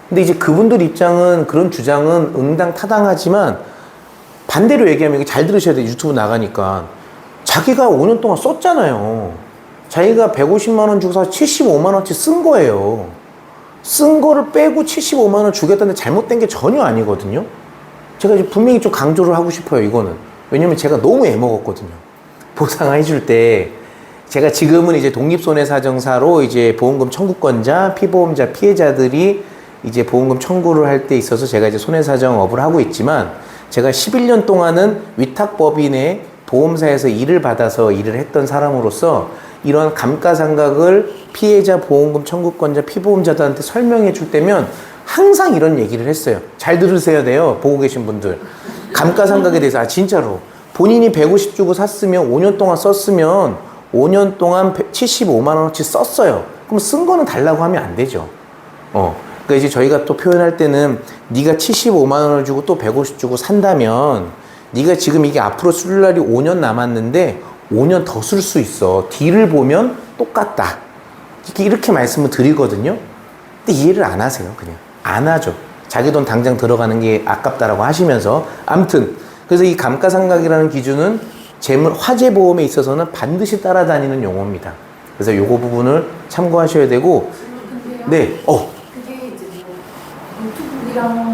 근데 이제 그분들 입장은 그런 주장은 응당타당하지만 반대로 얘기하면 이게 잘 들으셔야 돼요. 유튜브 나가니까. 자기가 5년 동안 썼잖아요. 자기가 150만 원 주고 서 75만 원치 쓴 거예요. 쓴 거를 빼고 75만 원 주겠다는데 잘못된 게 전혀 아니거든요. 제가 이제 분명히 좀 강조를 하고 싶어요, 이거는. 왜냐면 제가 너무 애먹었거든요. 보상해 줄 때. 제가 지금은 이제 독립손해사정사로 이제 보험금 청구권자, 피보험자, 피해자들이 이제 보험금 청구를 할 때 있어서 제가 이제 손해사정업을 하고 있지만 제가 11년 동안은 위탁법인의 보험사에서 일을 받아서 일을 했던 사람으로서 이런 감가상각을 피해자, 보험금 청구권자, 피보험자들한테 설명해 줄 때면 항상 이런 얘기를 했어요. 잘 들으셔야 돼요. 보고 계신 분들. 감가상각에 대해서 진짜로 본인이 150 주고 샀으면 5년 동안 썼으면 5년 동안 75만 원어치 썼어요. 그럼 쓴 거는 달라고 하면 안 되죠. 그러니까 이제 저희가 또 표현할 때는 네가 75만 원을 주고 또 150 주고 산다면 네가 지금 이게 앞으로 쓸 날이 5년 남았는데 5년 더 쓸 수 있어. 뒤를 보면 똑같다. 이렇게 말씀을 드리거든요. 근데 이해를 안 하세요. 그냥 안 하죠. 자기 돈 당장 들어가는 게 아깝다라고 하시면서 아무튼 그래서 이 감가상각이라는 기준은 재물 화재 보험에 있어서는 반드시 따라다니는 용어입니다. 그래서 요거 부분을 참고하셔야 되고 네. 그게 이제 뭐 노트북이랑 뭐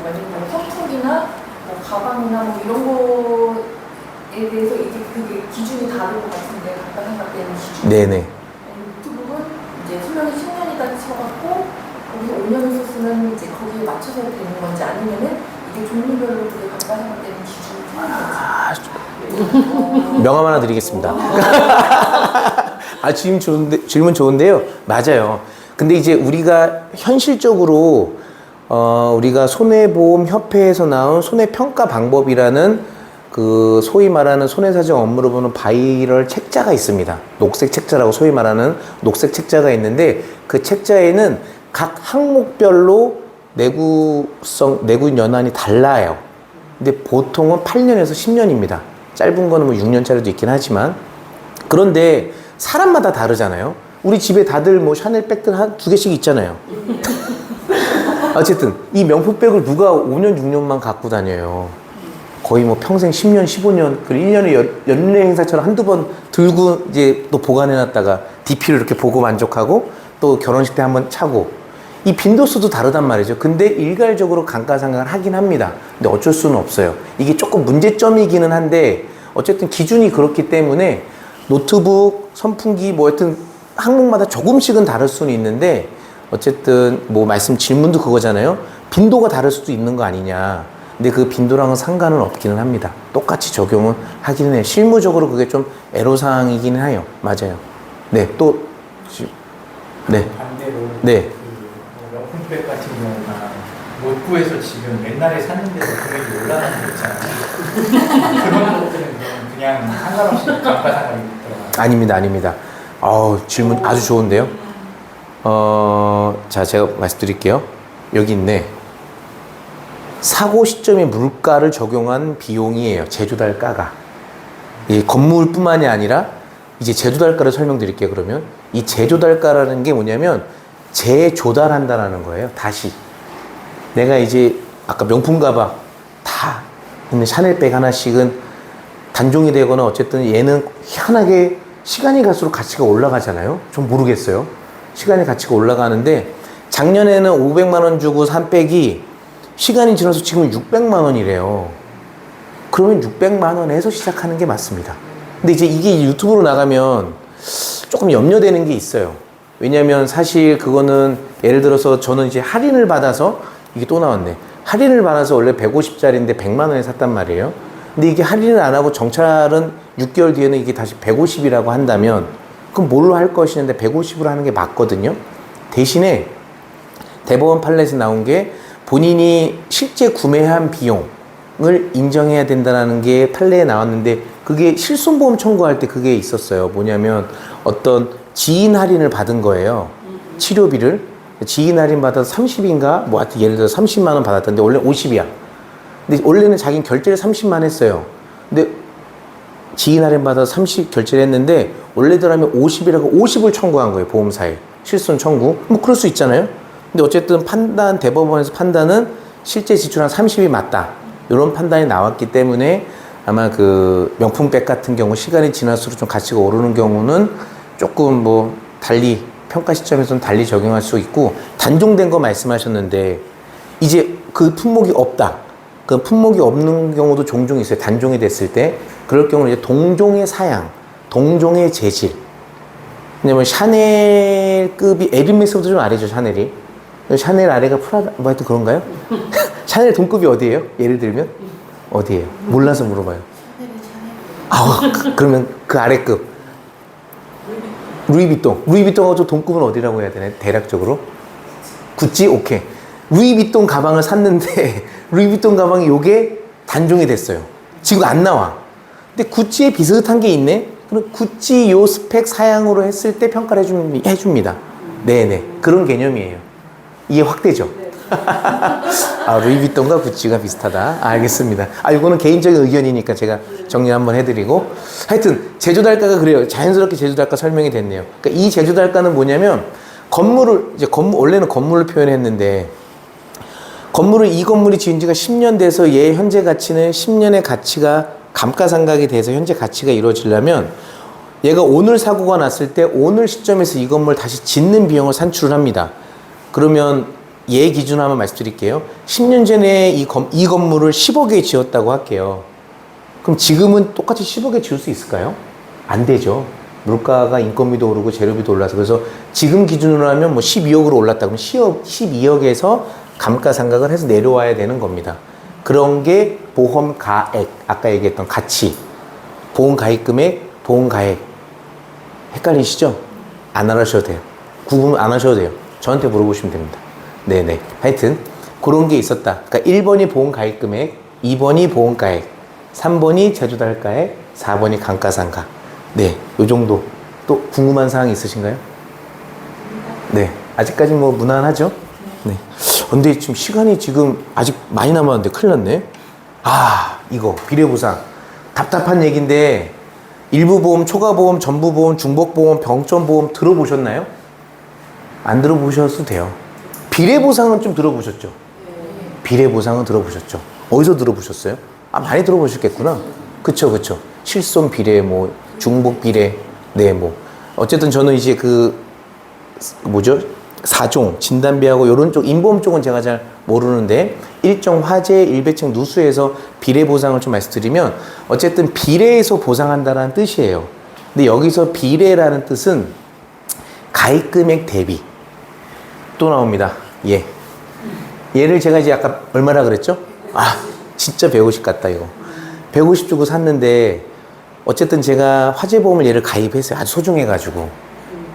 아니면 선풍기나 뭐 가방이나 뭐 이런 거에 대해서 이제 그게 기준이 다른 것 같은데 감가상각되는 기준. 네네. 노트북은 이제 수명이 10년이다 쳐갖고 거기서 5년을 썼으면 이제 거기에 맞춰서 되는 건지 아니면은 이게 종류별로 그게 감가상각되는 기준이 틀린 건지. 명함 하나 드리겠습니다. 질문 좋은데요. 맞아요. 근데 이제 우리가 현실적으로 우리가 손해보험협회에서 나온 손해평가 방법이라는 그 소위 말하는 손해사정 업무를 보는 바이럴 책자가 있습니다. 녹색 책자라고 소위 말하는 녹색 책자가 있는데 그 책자에는 각 항목별로 내구 연한이 달라요. 근데 보통은 8년에서 10년입니다. 짧은 거는 뭐 6년짜리도 있긴 하지만 그런데 사람마다 다르잖아요. 우리 집에 다들 뭐 샤넬 백들 한 2개씩 있잖아요. 어쨌든 이 명품백을 누가 5년 6년만 갖고 다녀요. 거의 뭐 평생 10년 15년 그 1년에 연례 행사처럼 한두 번 들고 이제 또 보관해놨다가 DP를 이렇게 보고 만족하고 또 결혼식 때 한번 차고 이 빈도수도 다르단 말이죠. 근데 일괄적으로 감가상각을 하긴 합니다. 근데 어쩔 수는 없어요. 이게 조금 문제점이기는 한데 어쨌든 기준이 그렇기 때문에 노트북, 선풍기 뭐 하여튼 항목마다 조금씩은 다를 수는 있는데 어쨌든 뭐 질문도 그거잖아요. 빈도가 다를 수도 있는 거 아니냐. 근데 그 빈도랑은 상관은 없기는 합니다. 똑같이 적용은 하기는 해요. 실무적으로 그게 좀 애로사항이기는 해요. 맞아요. 네, 네. 반대로 네. 그 명품백 같은 경우가 못 구해서 지금 옛날에 샀는데도 금액이 올라가는 거 있잖아요. 그런 것들은 그냥 상관없이 감가상각이 들어가요. 아닙니다. 질문 아주 좋은데요. 자, 제가 말씀드릴게요. 여기 있네. 사고 시점의 물가를 적용한 비용이에요. 제조달가가. 이 건물뿐만이 아니라 이제 제조달가를 설명드릴게요. 그러면 이 제조달가라는 게 뭐냐면 재조달한다라는 거예요. 다시 내가 이제 아까 명품 가방 다 있는 샤넬백 하나씩은 단종이 되거나 어쨌든 얘는 희한하게 시간이 갈수록 가치가 올라가잖아요. 좀 모르겠어요. 시간의 가치가 올라가는데 작년에는 500만 원 주고 산 백이 시간이 지나서 지금 600만 원이래요. 그러면 600만 원에서 시작하는 게 맞습니다. 근데 이제 이게 유튜브로 나가면 조금 염려되는 게 있어요. 왜냐면 사실 그거는 예를 들어서 저는 이제 할인을 받아서 이게 또 나왔네. 할인을 받아서 원래 150짜리인데 100만 원에 샀단 말이에요. 근데 이게 할인을 안 하고 정찰은 6개월 뒤에는 이게 다시 150이라고 한다면 그럼 뭘로 할 것이냐인데 150으로 하는 게 맞거든요. 대신에 대법원 판례에서 나온 게 본인이 실제 구매한 비용을 인정해야 된다는 게 판례에 나왔는데 그게 실손보험 청구할 때 그게 있었어요. 뭐냐면 어떤 지인 할인을 받은 거예요. 치료비를. 지인 할인 받아서 30인가? 뭐 하여튼 예를 들어서 30만 원 받았던데 원래 50이야. 근데 원래는 자기는 결제를 30만 했어요. 근데 지인 할인 받아서 30 결제를 했는데 원래대로 하면 50이라고 50을 청구한 거예요. 보험사에. 실손 청구. 뭐 그럴 수 있잖아요. 근데 어쨌든 대법원에서 판단은 실제 지출 한 30이 맞다. 이런 판단이 나왔기 때문에 아마 그 명품백 같은 경우 시간이 지날수록 좀 가치가 오르는 경우는 조금 뭐 달리 평가 시점에서는 달리 적용할 수 있고, 단종된 거 말씀하셨는데 이제 그 품목이 없다. 그 품목이 없는 경우도 종종 있어요. 단종이 됐을 때. 그럴 경우는 이제 동종의 사양, 동종의 재질. 왜냐면 샤넬급이 에르메스보다 좀 아래죠, 샤넬이. 샤넬 아래가 프라다, 뭐 하여튼 그런가요? 샤넬 동급이 어디예요? 예를 들면? 어디예요? 몰라서 물어봐요. 그러면 그 아래급. 루이비통. 루이비통하고 좀 동급은 어디라고 해야 되나요? 대략적으로? 구찌? 오케이. 루이비통 가방을 샀는데 루이비통 가방이 요게 단종이 됐어요. 지금 안 나와. 근데 구찌에 비슷한 게 있네? 그럼 구찌 요 스펙 사양으로 했을 때 평가를 해줍니다. 네네. 그런 개념이에요. 이해 확대죠? 루이비통과 구찌가 비슷하다. 알겠습니다. 이거는 개인적인 의견이니까 제가 정리 한번 해드리고. 하여튼, 제조달가가 그래요. 자연스럽게 제조달가 설명이 됐네요. 그러니까 이 제조달가는 뭐냐면, 원래는 건물을 표현했는데, 이 건물이 지은 지가 10년 돼서 얘 현재 가치는 10년의 가치가 감가상각이 돼서 현재 가치가 이루어지려면, 얘가 오늘 사고가 났을 때 오늘 시점에서 이 건물 다시 짓는 비용을 산출을 합니다. 그러면 얘 기준으로 한번 말씀드릴게요. 10년 전에 이 건물을 10억에 지었다고 할게요. 그럼 지금은 똑같이 10억에 지을 수 있을까요? 안 되죠. 물가가 인건비도 오르고 재료비도 올라서. 그래서 지금 기준으로 하면 뭐 12억으로 올랐다 그러면 12억에서 감가상각을 해서 내려와야 되는 겁니다. 그런 게 보험 가액, 아까 얘기했던 가치, 보험 가입 금액, 보험 가액. 헷갈리시죠? 안 알아셔도 돼요. 구분 안 하셔도 돼요. 저한테 물어보시면 됩니다. 네네. 하여튼 그런 게 있었다. 그러니까 1번이 보험 가입 금액, 2번이 보험 가액, 3번이 제조달가액, 4번이 감가상각. 네, 요 정도. 또 궁금한 사항 있으신가요? 네, 아직까지 뭐 무난하죠? 네. 근데 지금 시간이 아직 많이 남았는데 큰일 났네. 이거 비례보상. 답답한 얘기인데 일부보험, 초과보험, 전부보험, 중복보험, 병점보험 들어보셨나요? 안 들어보셔도 돼요. 비례보상은 좀 들어보셨죠? 비례보상은 들어보셨죠? 어디서 들어보셨어요? 많이 들어보셨겠구나. 그쵸. 실손 비례, 뭐, 중복 비례, 네, 뭐. 어쨌든 저는 이제 사종, 진단비하고 요런 쪽, 인보험 쪽은 제가 잘 모르는데, 일정 화재, 일배층 누수에서 비례보상을 좀 말씀드리면, 어쨌든 비례에서 보상한다라는 뜻이에요. 근데 여기서 비례라는 뜻은 가입금액 대비. 또 나옵니다. 얘를 제가 이제 아까 얼마나 그랬죠? 진짜 150 같다, 이거. 150 주고 샀는데, 어쨌든 제가 화재보험을 얘를 가입했어요. 아주 소중해가지고.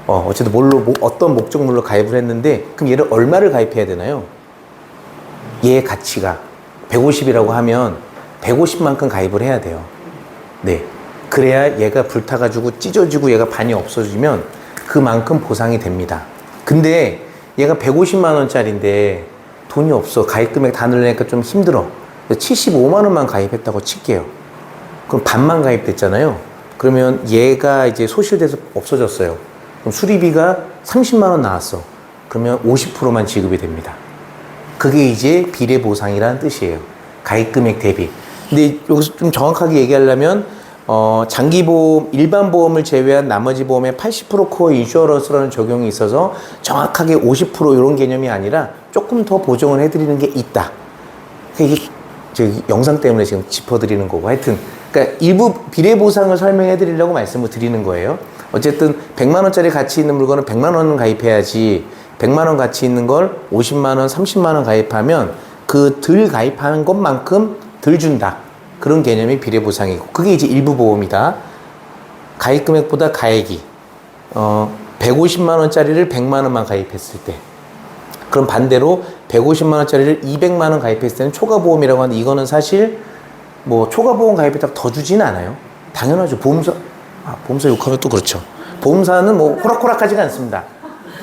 어쨌든 어떤 목적물로 가입을 했는데, 그럼 얘를 얼마를 가입해야 되나요? 얘의 가치가 150이라고 하면 150만큼 가입을 해야 돼요. 네. 그래야 얘가 불타가지고 찢어지고 얘가 반이 없어지면 그만큼 보상이 됩니다. 근데 얘가 150만원짜리인데 돈이 없어. 가입금액 다 늘리니까 좀 힘들어. 75만원만 가입했다고 칠게요. 그럼 반만 가입됐잖아요. 그러면 얘가 이제 소실돼서 없어졌어요. 그럼 수리비가 30만원 나왔어. 그러면 50%만 지급이 됩니다. 그게 이제 비례보상이라는 뜻이에요. 가입금액 대비. 근데 여기서 좀 정확하게 얘기하려면 장기보험, 일반 보험을 제외한 나머지 보험에 80% 코어 인슈어런스라는 적용이 있어서 정확하게 50% 이런 개념이 아니라 조금 더 보정을 해드리는 게 있다. 이게 영상 때문에 지금 짚어드리는 거고. 하여튼, 그러니까 일부 비례보상을 설명해드리려고 말씀을 드리는 거예요. 어쨌든 100만원짜리 가치 있는 물건은 100만원은 가입해야지 100만원 가치 있는 걸 50만원, 30만원 가입하면 그 덜 가입하는 것만큼 덜 준다. 그런 개념이 비례보상이고, 그게 이제 일부 보험이다. 가입금액보다 가액이 150만원짜리를 100만원만 가입했을 때, 그럼 반대로 150만원짜리를 200만원 가입했을 때는 초과보험이라고 하는데, 이거는 사실 뭐 초과보험 가입했다고 더 주지는 않아요. 당연하죠. 보험사 욕하면 또 그렇죠. 보험사는 뭐 호락호락하지가 않습니다.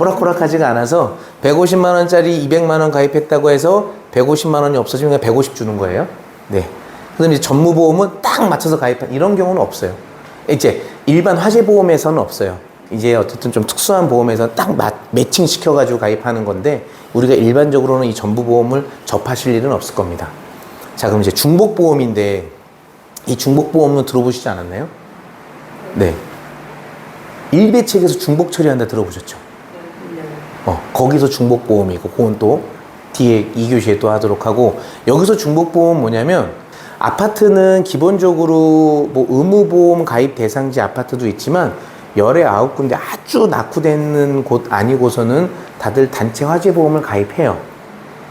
호락호락하지가 않아서 150만원짜리 200만원 가입했다고 해서 150만원이 없어지면 그냥 150 주는 거예요. 네. 그런데 전무보험은 딱 맞춰서 가입한 이런 경우는 없어요. 이제 일반 화재보험에서는 없어요. 이제 어쨌든 좀 특수한 보험에서 딱 매칭 시켜가지고 가입하는 건데 우리가 일반적으로는 이 전부보험을 접하실 일은 없을 겁니다. 자, 그럼 이제 중복보험인데 이 중복보험은 들어보시지 않았나요? 네. 일배책에서 중복 처리한다 들어보셨죠? 거기서 중복보험이고 그건 또 뒤에 2교시에 또 하도록 하고 여기서 중복보험은 뭐냐면 아파트는 기본적으로 뭐 의무보험 가입 대상지 아파트도 있지만 19군데 아주 낙후되는 곳 아니고서는 다들 단체 화재보험을 가입해요.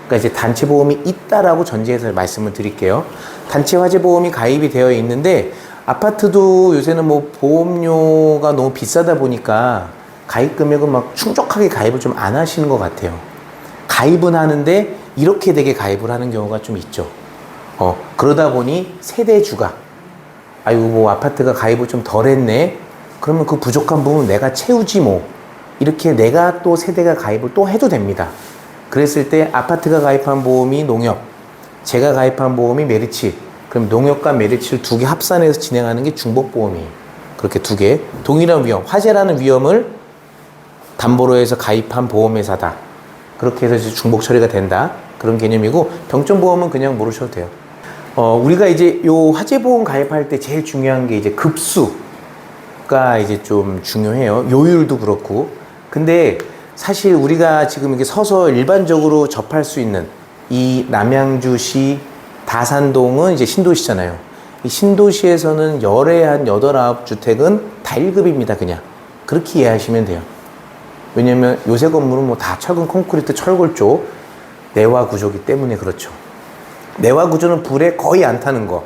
그러니까 이제 단체 보험이 있다라고 전제해서 말씀을 드릴게요. 단체 화재보험이 가입이 되어 있는데 아파트도 요새는 뭐 보험료가 너무 비싸다 보니까 가입 금액은 막 충족하게 가입을 좀 안 하시는 것 같아요. 가입은 하는데 이렇게 되게 가입을 하는 경우가 좀 있죠. 그러다 보니 세대주가 아이고 뭐 아파트가 가입을 좀 덜 했네. 그러면 그 부족한 부분 내가 채우지 뭐. 이렇게 내가 또 세대가 가입을 또 해도 됩니다. 그랬을 때 아파트가 가입한 보험이 농협, 제가 가입한 보험이 메리츠. 그럼 농협과 메리츠를 두 개 합산해서 진행하는 게 중복보험이에요. 그렇게 두 개. 동일한 위험, 화재라는 위험을 담보로 해서 가입한 보험회사다. 그렇게 해서 이제 중복 처리가 된다. 그런 개념이고 병점보험은 그냥 모르셔도 돼요. 우리가 이제 요 화재보험 가입할 때 제일 중요한 게 이제 급수가 이제 좀 중요해요. 요율도 그렇고. 근데 사실 우리가 지금 이렇게 서서 일반적으로 접할 수 있는 이 남양주시 다산동은 이제 신도시잖아요. 이 신도시에서는 열에 한 8, 9주택은 다 1급입니다. 그냥. 그렇게 이해하시면 돼요. 왜냐면 요새 건물은 뭐 다 철근 콘크리트 철골 쪽 내화 구조기 때문에 그렇죠. 내화 구조는 불에 거의 안 타는 거.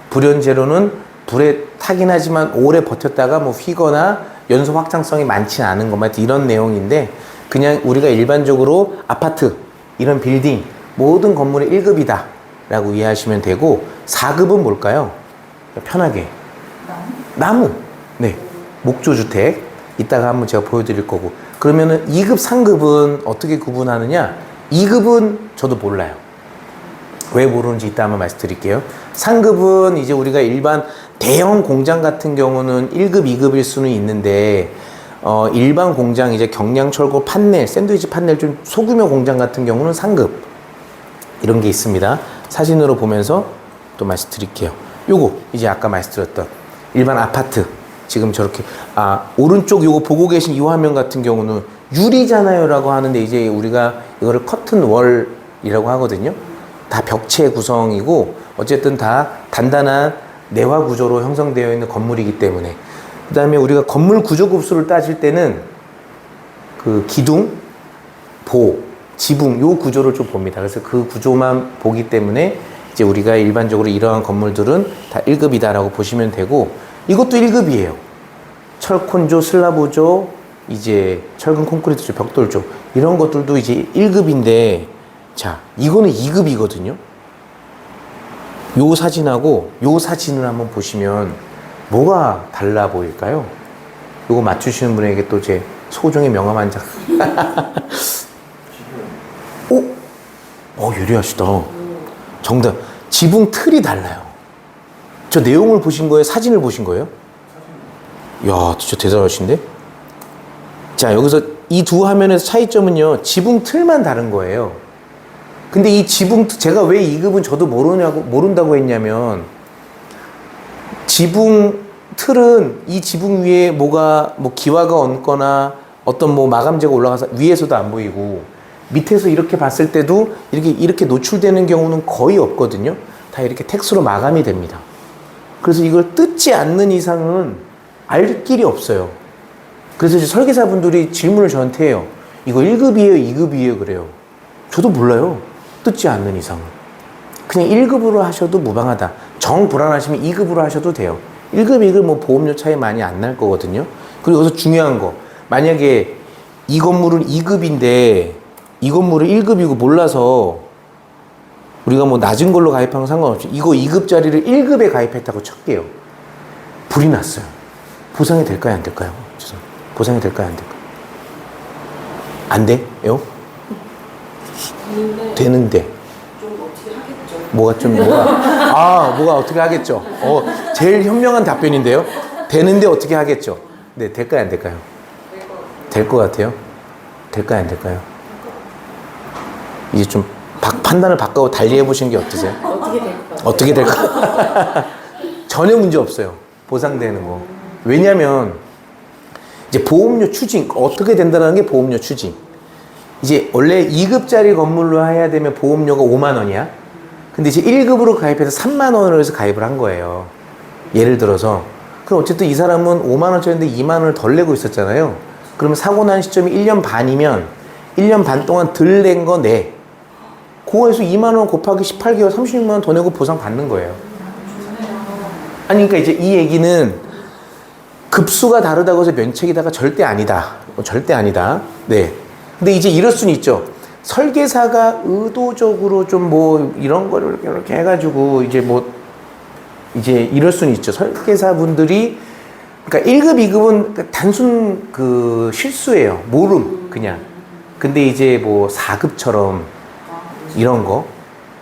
불연제로는 불에 타긴 하지만 오래 버텼다가 뭐 휘거나 연소 확장성이 많지 않은 것만 이런 내용인데 그냥 우리가 일반적으로 아파트, 이런 빌딩, 모든 건물의 1급이다 라고 이해하시면 되고 4급은 뭘까요? 편하게. 나무. 네. 목조주택. 이따가 한번 제가 보여드릴 거고. 그러면은 2급, 3급은 어떻게 구분하느냐? 2급은 저도 몰라요. 왜 모르는지 이따 한번 말씀드릴게요. 3급은 이제 우리가 일반 대형 공장 같은 경우는 1급, 2급일 수는 있는데, 일반 공장, 이제 경량철골 판넬, 샌드위치 판넬 좀 소규모 공장 같은 경우는 3급. 이런 게 있습니다. 사진으로 보면서 또 말씀드릴게요. 요거, 이제 아까 말씀드렸던 일반 아파트. 지금 저렇게, 오른쪽 요거 보고 계신 이 화면 같은 경우는 유리잖아요 라고 하는데 이제 우리가 이거를 커튼 월이라고 하거든요. 다 벽체 구성이고 어쨌든 다 단단한 내화 구조로 형성되어 있는 건물이기 때문에 그 다음에 우리가 건물 구조 급수를 따질 때는 그 기둥, 보, 지붕 요 구조를 좀 봅니다. 그래서 그 구조만 보기 때문에 이제 우리가 일반적으로 이러한 건물들은 다 1급이다 라고 보시면 되고 이것도 1급이에요. 철콘조, 슬라브조, 이제 철근 콘크리트조, 벽돌조 이런 것들도 이제 1급인데 자, 이거는 2급이거든요. 요 사진하고 요 사진을 한번 보시면 뭐가 달라 보일까요? 요거 맞추시는 분에게 또 제 소정의 명함 한 장. 유리하시다. 정답. 지붕 틀이 달라요. 저 내용을 보신 거예요? 사진을 보신 거예요? 이야, 진짜 대단하신데? 자, 여기서 이 두 화면에서 차이점은요, 지붕 틀만 다른 거예요. 근데 이 지붕, 제가 왜 2급은 저도 모른다고 했냐면, 지붕 틀은 이 지붕 위에 뭐가, 뭐 기와가 얹거나 어떤 뭐 마감재가 올라가서 위에서도 안 보이고, 밑에서 이렇게 봤을 때도 이렇게 노출되는 경우는 거의 없거든요. 다 이렇게 텍스로 마감이 됩니다. 그래서 이걸 뜯지 않는 이상은 알 길이 없어요. 그래서 이제 설계사분들이 질문을 저한테 해요. 이거 1급이에요, 2급이에요? 그래요. 저도 몰라요. 뜯지 않는 이상은. 그냥 1급으로 하셔도 무방하다. 정 불안하시면 2급으로 하셔도 돼요. 1급, 2급 뭐 보험료 차이 많이 안 날 거거든요. 그리고 여기서 중요한 거. 만약에 이 건물은 2급인데 이 건물은 1급이고 몰라서 우리가 뭐 낮은 걸로 가입한 건 상관없죠. 이거 2급짜리를 1급에 가입했다고 칠게요. 불이 났어요. 보상이 될까요? 안 될까요? 죄송합니다. 보상이 될까요? 안 될까요? 안 돼요? 되는데. 좀 어떻게 하겠죠. 뭐가 어떻게 하겠죠? 제일 현명한 답변인데요. 되는데 어떻게 하겠죠? 네, 될까요? 안 될까요? 될 것 같아요? 될까요, 안 될까요? 이제 좀 판단을 바꾸고 달리 해보시는 게 어떠세요? 어떻게 될 것 같아요? 어떻게 될까? 전혀 문제 없어요. 보상되는 거. 왜냐면 이제 보험료 추징 어떻게 된다는 게 보험료 추징. 이제 원래 2급짜리 건물로 해야 되면 보험료가 5만 원이야. 근데 이제 1급으로 가입해서 3만 원을 해서 가입을 한 거예요. 예를 들어서. 그럼 어쨌든 이 사람은 5만 원짜리인데 2만 원을 덜 내고 있었잖아요. 그러면 사고 난 시점이 1년 반이면 1년 반 동안 덜 낸 거 내. 그거에서 2만 원 곱하기 18개월 36만 원 더 내고 보상 받는 거예요. 아니 그러니까 이제 이 얘기는 급수가 다르다고 해서 면책이다가 절대 아니다. 절대 아니다. 네. 근데 이제 이럴 수는 있죠. 설계사가 의도적으로 좀 뭐 이런 거를 이렇게 해가지고 이제 뭐 이제 이럴 수는 있죠. 설계사분들이 그러니까 1급, 2급은 단순 그 실수예요. 모름 그냥. 근데 이제 뭐 4급처럼 이런 거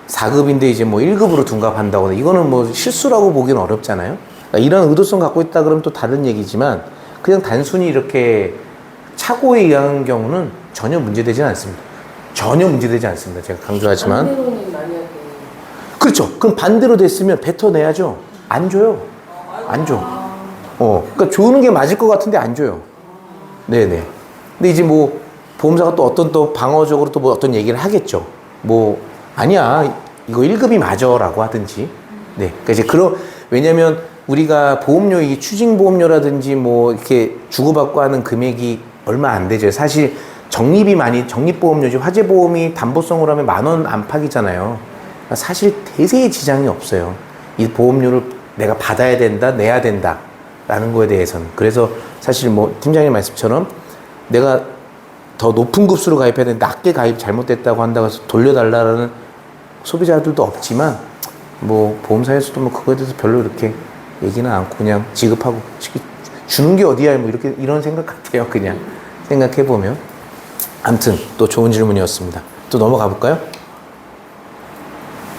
4급인데 이제 뭐 1급으로 둔갑한다거나 이거는 뭐 실수라고 보기는 어렵잖아요. 그러니까 이런 의도성 갖고 있다 그러면 또 다른 얘기지만 그냥 단순히 이렇게 착오에 의한 경우는 전혀 문제되지 않습니다. 전혀 문제되지 않습니다. 제가 강조하지만. 반대로는 만약에 그렇죠. 그럼 반대로 됐으면 뱉어내야죠. 안 줘요. 안 줘. 그러니까 주는 게 맞을 것 같은데 안 줘요. 네네. 근데 이제 뭐 보험사가 또 어떤 또 방어적으로 또 뭐 어떤 얘기를 하겠죠. 뭐 아니야 이거 1급이 맞아라고 하든지. 네. 그러니까 이제 왜냐면 우리가 보험료 이 추징 보험료라든지 뭐 이렇게 주고받고 하는 금액이 얼마 안 되죠. 사실 적립보험료지 화재보험이 담보성으로 하면 10,000원 안팎이잖아요. 그러니까 사실 대세의 지장이 없어요. 이 보험료를 내가 받아야 된다, 내야 된다 라는 거에 대해서는. 그래서 사실 뭐 팀장님 말씀처럼 내가 더 높은 급수로 가입해야 되는데 낮게 가입 잘못됐다고 한다고 해서 돌려달라는 소비자들도 없지만 뭐 보험사에서도 뭐 그거에 대해서 별로 이렇게 얘기는 않고 그냥 지급하고 주는 게 어디야 뭐 이렇게 이런 생각 같아요. 그냥 생각해 보면. 아무튼 또 좋은 질문이었습니다. 또 넘어가 볼까요?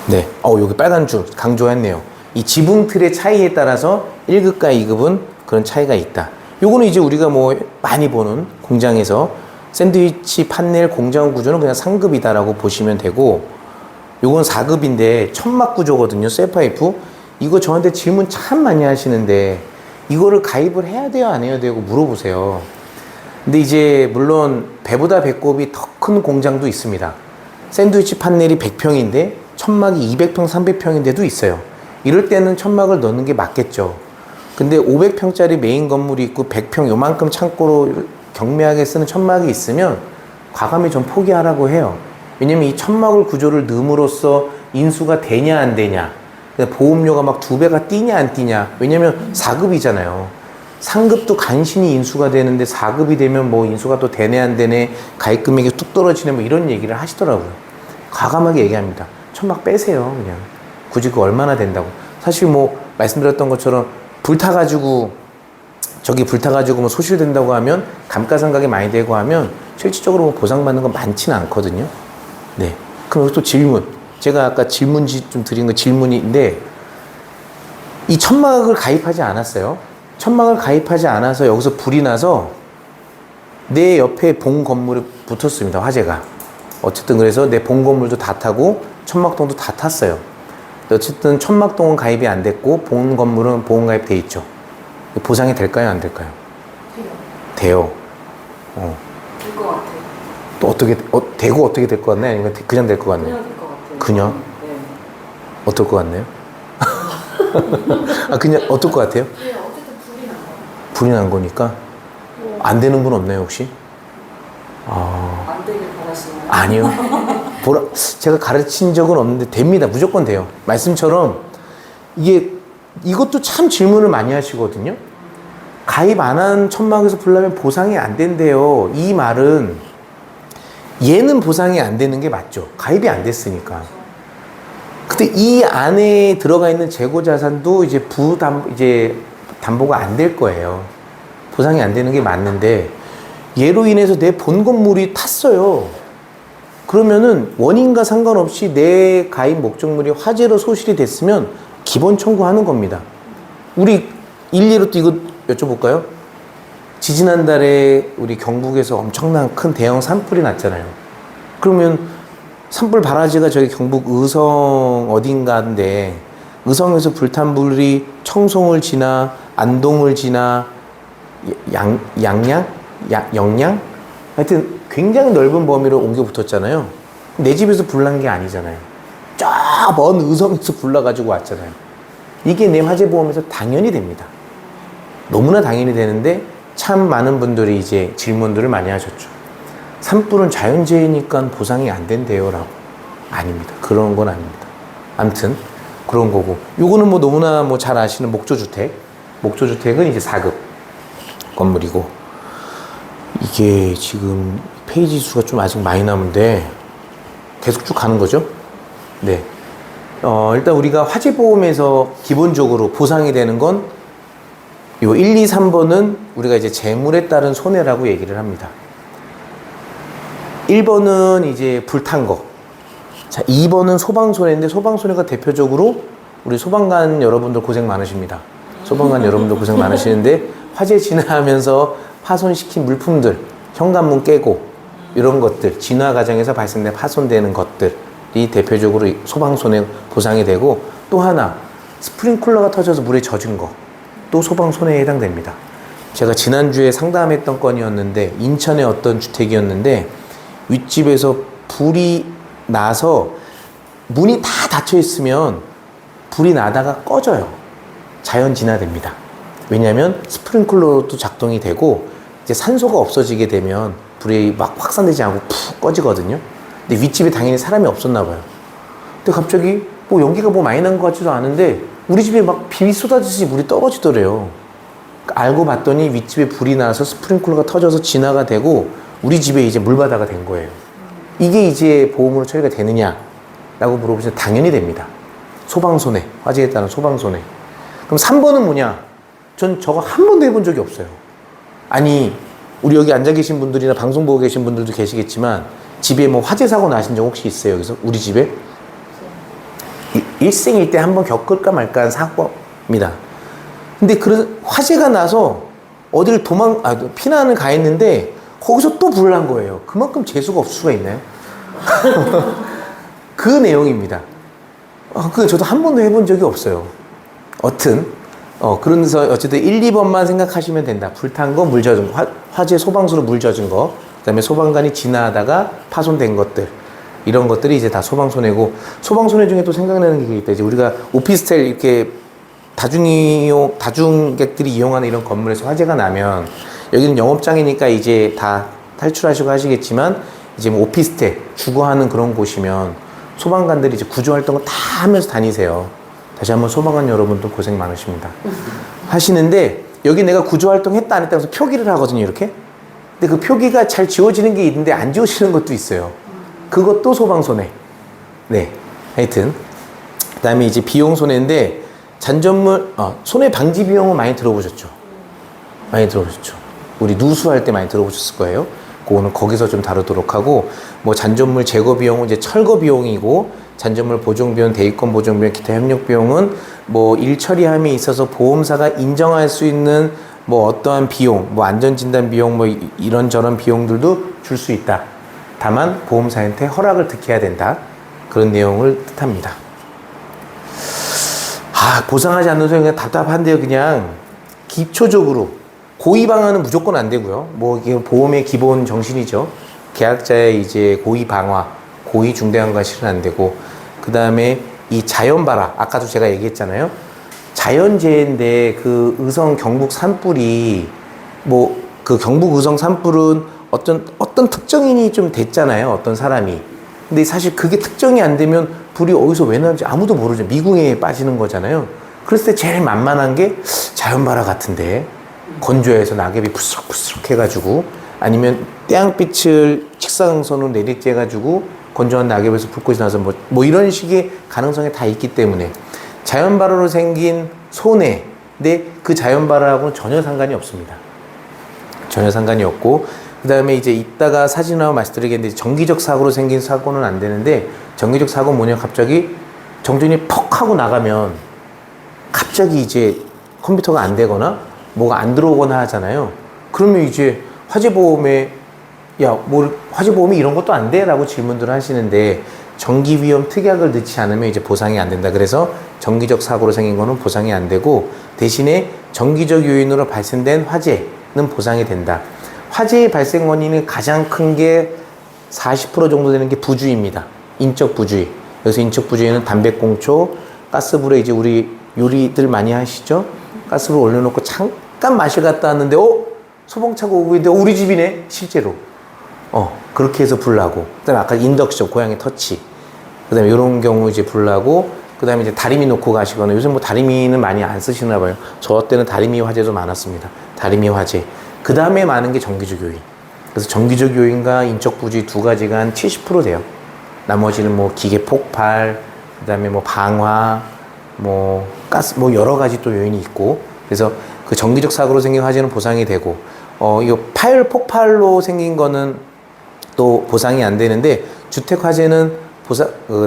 네. 여기 빨간 줄 강조했네요. 이 지붕 틀의 차이에 따라서 1급과 2급은 그런 차이가 있다. 요거는 이제 우리가 뭐 많이 보는 공장에서 샌드위치 판넬 공장 구조는 그냥 상급이다라고 보시면 되고, 요건 4급인데 천막 구조거든요. 쇠파이프. 이거 저한테 질문 참 많이 하시는데 이거를 가입을 해야 돼요, 안 해야 되고 물어보세요. 근데 이제 물론 배보다 배꼽이 더 큰 공장도 있습니다. 샌드위치 판넬이 100평인데 천막이 200평, 300평인데도 있어요. 이럴 때는 천막을 넣는 게 맞겠죠. 근데 500평짜리 메인 건물이 있고 100평 요만큼 창고로 경매하게 쓰는 천막이 있으면 과감히 좀 포기하라고 해요. 왜냐면 이 천막을 구조를 넣음으로써 인수가 되냐 안 되냐, 보험료가 막 2배가 뛰냐 안 뛰냐. 왜냐면 4급이잖아요. 상급도 간신히 인수가 되는데 4급이 되면 뭐 인수가 또 되네 안 되네, 가입 금액이 뚝 떨어지네 뭐 이런 얘기를 하시더라고요. 과감하게 얘기합니다. 천막 빼세요. 그냥 굳이 그 얼마나 된다고. 사실 뭐 말씀드렸던 것처럼 불타가지고 뭐 소실된다고 하면 감가상각이 많이 되고 하면 실질적으로 뭐 보상받는 건 많지는 않거든요. 네. 그럼 여기 또 질문. 제가 아까 질문지 좀 드린 거 질문인데, 이 천막을 가입하지 않았어요. 천막을 가입하지 않아서 여기서 불이 나서 내 옆에 본 건물에 붙었습니다. 화재가. 어쨌든 그래서 내 본 건물도 다 타고 천막동도 다 탔어요. 어쨌든 천막동은 가입이 안 됐고 본 건물은 보험 가입돼 있죠. 보상이 될까요, 안 될까요? 돼요. 될 것 같아요. 또 어떻게 되고 어떻게 될 것 같나요? 아니면 그냥 될 것 같나요? 그냥 될 것 같아요. 그냥? 네. 어떨 것 같나요? 그냥 어떨 것 같아요? 네, 어쨌든 불이 나요. 불이 난 거니까. 안 되는 분 없나요, 혹시? 안 되길 바라시나요? 아니요. 제가 가르친 적은 없는데 됩니다. 무조건 돼요. 말씀처럼 이것도 참 질문을 많이 하시거든요. 가입 안 한 천막에서 불 나면 보상이 안 된대요. 이 말은 얘는 보상이 안 되는 게 맞죠. 가입이 안 됐으니까. 근데 이 안에 들어가 있는 재고 자산도 이제 담보가 안 될 거예요. 보상이 안 되는 게 맞는데, 얘로 인해서 내 본 건물이 탔어요. 그러면은 원인과 상관없이 내 가입 목적물이 화재로 소실이 됐으면 기본 청구하는 겁니다. 우리 일례로 또 이거 여쭤볼까요? 지지난달에 우리 경북에서 엄청난 큰 대형 산불이 났잖아요. 그러면 산불 발화지가 저기 경북 의성 어딘가인데 의성에서 불탄 불이 청송을 지나 안동을 지나 영양? 하여튼 굉장히 넓은 범위로 옮겨 붙었잖아요. 내 집에서 불난 게 아니잖아요. 쫙 먼 의성에서 불나가지고 왔잖아요. 이게 내 화재보험에서 당연히 됩니다. 너무나 당연히 되는데 참 많은 분들이 이제 질문들을 많이 하셨죠. 산불은 자연재해니까 보상이 안 된대요 라고. 아닙니다. 그런 건 아닙니다. 아무튼 그런 거고, 요거는 뭐 너무나 뭐 잘 아시는 목조주택은 이제 4급 건물이고, 이게 지금 페이지 수가 좀 아직 많이 남은데 계속 쭉 가는 거죠. 네. 일단 우리가 화재보험에서 기본적으로 보상이 되는 건 요 1, 2, 3번은 우리가 이제 재물에 따른 손해라고 얘기를 합니다. 1번은 이제 불탄 거. 자, 2번은 소방손해인데, 소방손해가 대표적으로 우리 소방관 여러분들 고생 많으십니다. 소방관 여러분들 고생 많으시는데, 화재 진화하면서 파손시킨 물품들, 현관문 깨고 이런 것들, 진화 과정에서 발생된 파손되는 것들이 대표적으로 소방손해 보상이 되고, 또 하나 스프링클러가 터져서 물에 젖은 거, 또 소방손해에 해당됩니다. 제가 지난주에 상담했던 건이었는데, 인천의 어떤 주택이었는데 윗집에서 불이 나서 문이 다 닫혀 있으면 불이 나다가 꺼져요. 자연 진화됩니다. 왜냐하면 스프링클러도 작동이 되고 이제 산소가 없어지게 되면 불이 막 확산되지 않고 푹 꺼지거든요. 근데 윗집에 당연히 사람이 없었나 봐요. 근데 갑자기 뭐 연기가 뭐 많이 난 것 같지도 않은데 우리 집에 막 비 쏟아지듯이 물이 떨어지더래요. 알고 봤더니 윗집에 불이 나서 스프링클러가 터져서 진화가 되고 우리 집에 이제 물바다가 된 거예요. 이게 이제 보험으로 처리가 되느냐라고 물어보시면 당연히 됩니다. 소방손해, 화재에 따른 소방손해. 그럼 3번은 뭐냐? 전 저거 한 번도 해본 적이 없어요. 아니, 우리 여기 앉아 계신 분들이나 방송 보고 계신 분들도 계시겠지만 집에 뭐 화재 사고 나신 적 혹시 있어요? 여기서 우리 집에? 일생일 때 한번 겪을까 말까 한 사고입니다. 근데 그런 화재가 나서 어딜 피난을 가 있는데 거기서 또 불을 난 거예요. 그만큼 재수가 없을 수가 있나요? 그 내용입니다. 저도 한 번도 해본 적이 없어요. 그러면서 어쨌든 1, 2번만 생각하시면 된다. 불탄 거, 물 젖은 거, 화재 소방수로 물 젖은 거, 그 다음에 소방관이 진화하다가 파손된 것들, 이런 것들이 이제 다 소방손해고, 소방손해 중에 또 생각나는 게 있다. 이제 우리가 오피스텔 이렇게 다중객들이 이용하는 이런 건물에서 화재가 나면, 여기는 영업장이니까 이제 다 탈출하시고 하시겠지만, 이제 뭐 오피스텔, 주거하는 그런 곳이면 소방관들이 이제 구조활동을 다 하면서 다니세요. 다시 한번 소방관 여러분도 고생 많으십니다. 하시는데, 여기 내가 구조활동 했다 안 했다 해서 표기를 하거든요, 이렇게. 근데 그 표기가 잘 지워지는 게 있는데 안 지워지는 것도 있어요. 그것도 소방손해. 네. 하여튼. 그 다음에 이제 비용손해인데, 잔전물, 손해 방지 비용은 많이 들어보셨죠? 많이 들어보셨죠? 우리 누수할 때 많이 들어보셨을 거예요. 그거는 거기서 좀 다루도록 하고, 뭐 잔전물 제거 비용은 이제 철거 비용이고, 잔전물 보존 비용, 대위권 보존 비용, 기타 협력 비용은 뭐 일 처리함에 있어서 보험사가 인정할 수 있는 뭐 어떠한 비용, 뭐 안전진단 비용, 뭐 이런저런 비용들도 줄 수 있다. 다만 보험사한테 허락을 득해야 된다. 그런 내용을 뜻합니다. 보상하지 않는 소리 그냥 답답한데요. 그냥 기초적으로 고의 방화는 무조건 안 되고요. 뭐 이게 보험의 기본 정신이죠. 계약자의 이제 고의 방화, 고의 중대한 과실은 안 되고, 그 다음에 이 자연발화, 아까도 제가 얘기했잖아요. 자연재해인데 그 의성 경북 산불이 뭐 그 경북 의성 산불은 어떤 특정인이 좀 됐잖아요. 어떤 사람이. 근데 사실 그게 특정이 안 되면 불이 어디서 왜 나는지 아무도 모르죠. 미궁에 빠지는 거잖아요. 그랬을 때 제일 만만한 게 자연발화 같은데, 건조해서 낙엽이 부스럭부스럭 해가지고, 아니면 태양빛을 직사광선으로 내리쬐 해가지고 건조한 낙엽에서 불꽃이 나서 뭐 이런 식의 가능성이 다 있기 때문에 자연발화로 생긴 손해, 근데 그 자연발화하고는 전혀 상관이 없습니다. 전혀 상관이 없고, 그 다음에 이제 이따가 사진으로 말씀드리겠는데, 정기적 사고로 생긴 사고는 안 되는데, 정기적 사고는 뭐냐, 갑자기 정전이 퍽 하고 나가면 갑자기 이제 컴퓨터가 안 되거나 뭐가 안 들어오거나 하잖아요. 그러면 이제 화재보험에 야, 뭐 화재보험이 이런 것도 안 돼? 라고 질문들을 하시는데 정기위험 특약을 넣지 않으면 이제 보상이 안 된다. 그래서 정기적 사고로 생긴 거는 보상이 안 되고 대신에 정기적 요인으로 발생된 화재는 보상이 된다. 화재의 발생 원인은 가장 큰 게 40% 정도 되는 게 부주의입니다. 인적 부주의. 여기서 인적 부주의는 담배꽁초, 가스불에 이제 우리 요리들 많이 하시죠? 가스불 올려놓고 잠깐 마실 갔다 왔는데 소방차가 오고 있는데 우리 집이네 실제로. 그렇게 해서 불나고. 그다음에 아까 인덕션 고양이 터치. 그다음에 이런 경우 이제 불나고. 그다음에 이제 다리미 놓고 가시거나 요새 뭐 다리미는 많이 안 쓰시나 봐요. 저 때는 다리미 화재도 많았습니다. 다리미 화재. 그다음에 많은 게 정기적 요인. 그래서 정기적 요인과 인적 부주의 두 가지가 한 70% 돼요. 나머지는 뭐 기계 폭발, 그다음에 뭐 방화, 뭐 가스, 뭐 여러 가지 또 요인이 있고. 그래서 그 정기적 사고로 생긴 화재는 보상이 되고, 이거 파열 폭발로 생긴 거는 또 보상이 안 되는데 주택 화재는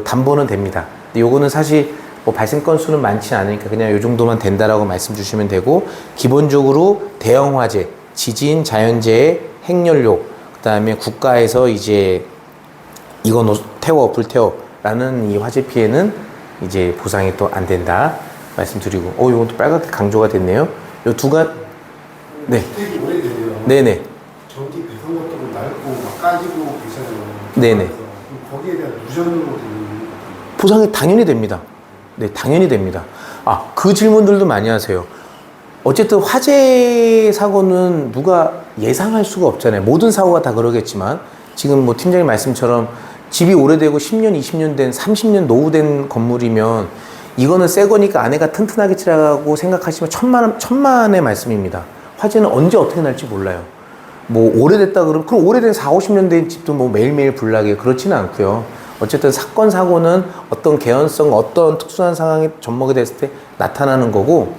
담보는 됩니다. 근데 요거는 사실 뭐 발생 건수는 많지 않으니까 그냥 요 정도만 된다라고 말씀 주시면 되고, 기본적으로 대형 화재, 지진, 자연재해, 핵연료, 그다음에 국가에서 이제 이거 태워 불태워라는 이 화재 피해는 이제 보상이 또 안 된다 말씀드리고, 이건 또 빨갛게 강조가 됐네요. 요 네. 주택이 오래되면 네네. 전기 배선 같은 거 낡고 막 까지고 그러잖아요. 네네. 그럼 거기에 대한 누전으로 되는 거거든요. 보상이 당연히 됩니다. 네, 당연히 됩니다. 그 질문들도 많이 하세요. 어쨌든 화재 사고는 누가 예상할 수가 없잖아요. 모든 사고가 다 그러겠지만, 지금 뭐 팀장님 말씀처럼 집이 오래되고 10년, 20년 된, 30년 노후된 건물이면 이거는 새 거니까 안에가 튼튼하게 칠하고 생각하시면 천만의 말씀입니다. 화재는 언제 어떻게 날지 몰라요. 뭐 오래됐다 그러면, 그럼 오래된 4, 50년 된 집도 뭐 매일매일 불나게 그렇지는 않고요. 어쨌든 사건, 사고는 어떤 개연성, 어떤 특수한 상황에 접목이 됐을 때 나타나는 거고,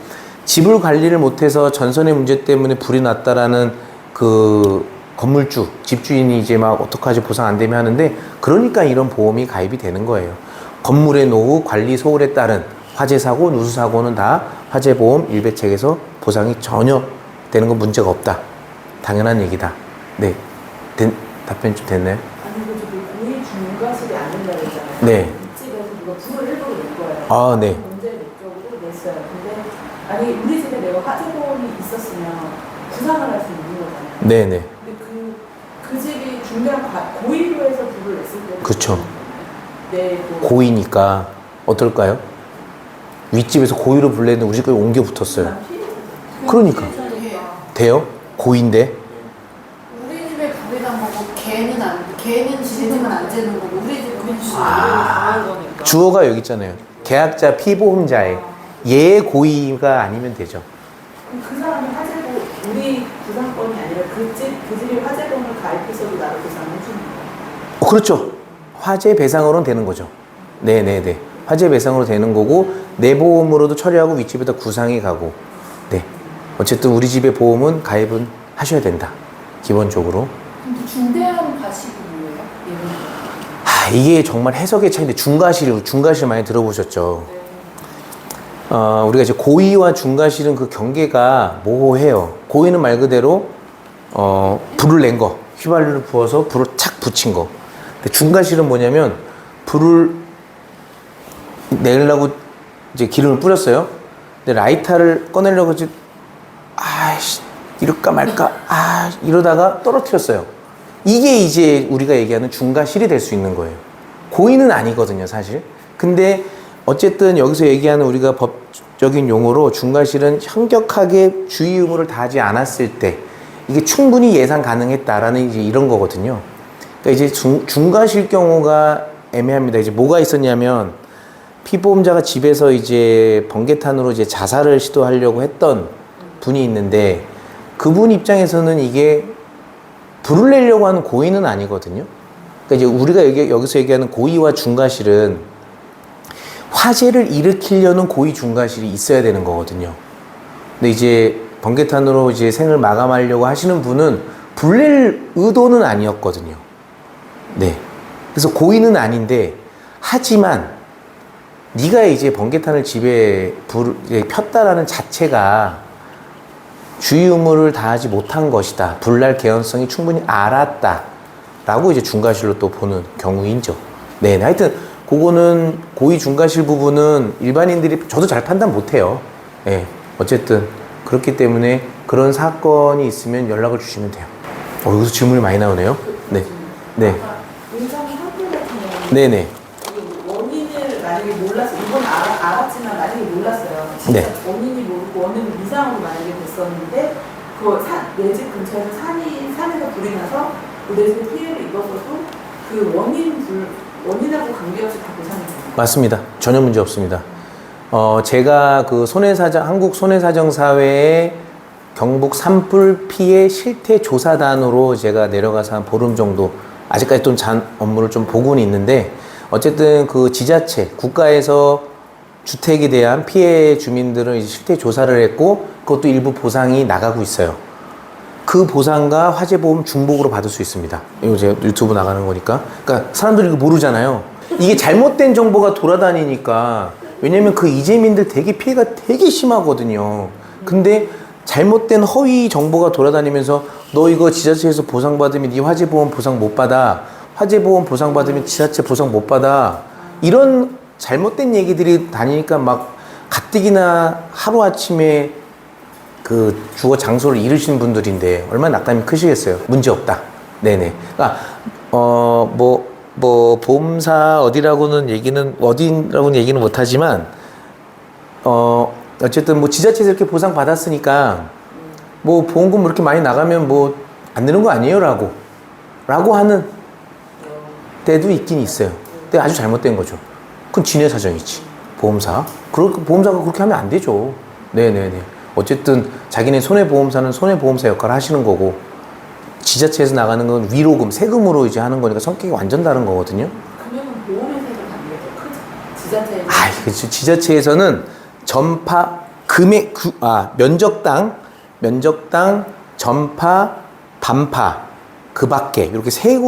집을 관리를 못해서 전선의 문제 때문에 불이 났다라는 그 건물주, 집주인이 이제 막 어떡하지 보상 안 되면 하는데, 그러니까 이런 보험이 가입이 되는 거예요. 건물의 노후, 관리 소홀에 따른 화재 사고, 누수 사고는 다 화재보험 일배책에서 보상이 전혀 되는 건 문제가 없다. 당연한 얘기다. 네. 답변 좀 됐나요? 아니 그 고의 중과실이 안 된다고 했잖아요. 네. 집에서 누가 불을 일부러 낼 거예요. 네. 문제를 이쪽으로 냈어요. 근데 아니 우리 집에 내가 화재보험이 있었으면 구상을 할 수 있는 거잖아요. 네네. 근데 그 집이 중대한 고의로 해서 불을 냈을 때 그쵸. 네, 고의니까 어떨까요? 윗집에서 고의로 불냈는데 우리 집까지 옮겨 붙었어요. 그러니까. 돼요? 고의인데? 우리 집에 불이 난 거고 걔는 지지는 안 재는 거고 우리 집은 주어가 여기 있잖아요. 계약자, 피보험자의 얘의 고의가 아니면 되죠. 그 사람이 화재보 우리 부상권이 아니라 그 집이 화재보험을 가입해서도 나를 보상해 주는 거예요. 그렇죠. 화재 배상으로는 되는 거죠. 네네네. 화재 배상으로 되는 거고, 내 보험으로도 처리하고 윗집에다 구상이 가고. 네. 어쨌든 우리 집의 보험은 가입은 하셔야 된다. 기본적으로. 근데 중대한 과실이 뭐예요? 이게 정말 해석의 차이인데, 중과실 많이 들어보셨죠? 우리가 이제 고의와 중과실은 그 경계가 모호해요. 고의는 말 그대로, 불을 낸 거, 휘발유를 부어서 불을 착 붙인 거. 근데 중과실은 뭐냐면, 불을 내려고 이제 기름을 뿌렸어요. 근데 라이터를 꺼내려고 이제, 이럴까 말까, 이러다가 떨어뜨렸어요. 이게 이제 우리가 얘기하는 중과실이 될 수 있는 거예요. 고의는 아니거든요, 사실. 근데 어쨌든 여기서 얘기하는 우리가 법적인 용어로 중과실은 현격하게 주의 의무를 다하지 않았을 때 이게 충분히 예상 가능했다라는 이제 이런 거거든요. 그러니까 이제 중과실 경우가 애매합니다. 이제 뭐가 있었냐면, 피보험자가 집에서 이제 번개탄으로 이제 자살을 시도하려고 했던 분이 있는데, 그분 입장에서는 이게 불을 내려고 하는 고의는 아니거든요. 그러니까 이제 우리가 여기서 얘기하는 고의와 중과실은 화재를 일으키려는 고의 중과실이 있어야 되는 거거든요. 근데 이제 번개탄으로 이제 생을 마감하려고 하시는 분은 불 낼 의도는 아니었거든요. 네. 그래서 고의는 아닌데, 하지만 네가 이제 번개탄을 집에 폈다라는 자체가 주의 의무를 다하지 못한 것이다. 불날 개연성이 충분히 알았다. 라고 이제 중과실로 또 보는 경우인죠. 네, 하여튼 그거는 고의 중과실 부분은 일반인들이 저도 잘 판단 못해요. 네, 어쨌든 그렇기 때문에 그런 사건이 있으면 연락을 주시면 돼요. 여기서 질문이 많이 나오네요. 네, 네, 의성 상품 같은 경우는 네네. 그 원인을 만약에 몰랐어, 이건 알았지만 만약에 몰랐어요. 진짜 네. 원인이 모르고 원인을 미상으로 만약에 됐었는데 내 집 근처에서 산에서 불이 나서 내 집에 피해를 입었어도 그 원인하고 관계없이 다 보상이 돼요. 맞습니다. 전혀 문제 없습니다. 제가 그 한국 손해사정사회의 경북 산불 피해 실태 조사단으로 제가 내려가서 한 보름 정도 아직까지 좀 업무를 좀 보고는 있는데 어쨌든 그 지자체, 국가에서 주택에 대한 피해 주민들은 이제 실태 조사를 했고 그것도 일부 보상이 나가고 있어요. 그 보상과 화재보험 중복으로 받을 수 있습니다. 이거 제가 유튜브 나가는 거니까. 그러니까 사람들이 이거 모르잖아요. 이게 잘못된 정보가 돌아다니니까 왜냐면 그 이재민들 되게 피해가 되게 심하거든요. 근데 잘못된 허위 정보가 돌아다니면서 너 이거 지자체에서 보상받으면 네 화재보험 보상 못 받아. 화재보험 보상받으면 지자체 보상 못 받아. 이런 잘못된 얘기들이 다니니까 막 가뜩이나 하루아침에 그 주거 장소를 잃으신 분들인데 얼마나 낙담이 크시겠어요. 문제 없다. 네네. 그러니까 보험사 어디라고는 얘기는 못하지만 어쨌든 뭐 지자체에서 이렇게 보상 받았으니까 뭐 보험금 이렇게 많이 나가면 뭐 안 되는 거 아니에요? 라고 하는 때도 있긴 있어요. 근데 아주 잘못된 거죠. 그건 지네 사정이지. 보험사가 그렇게 하면 안 되죠. 네네네. 어쨌든 자기네 손해보험사는 손해보험사 역할을 하시는 거고 지자체에서 나가는 건 위로금, 세금으로 이제 하는 거니까 성격이 완전 다른 거거든요. 그러면 보험회사에서 관계가 크죠. 지자체에서. 그렇죠. 지자체에서는 전파 금액 면적당 전파 반파 그 밖에 이렇게 세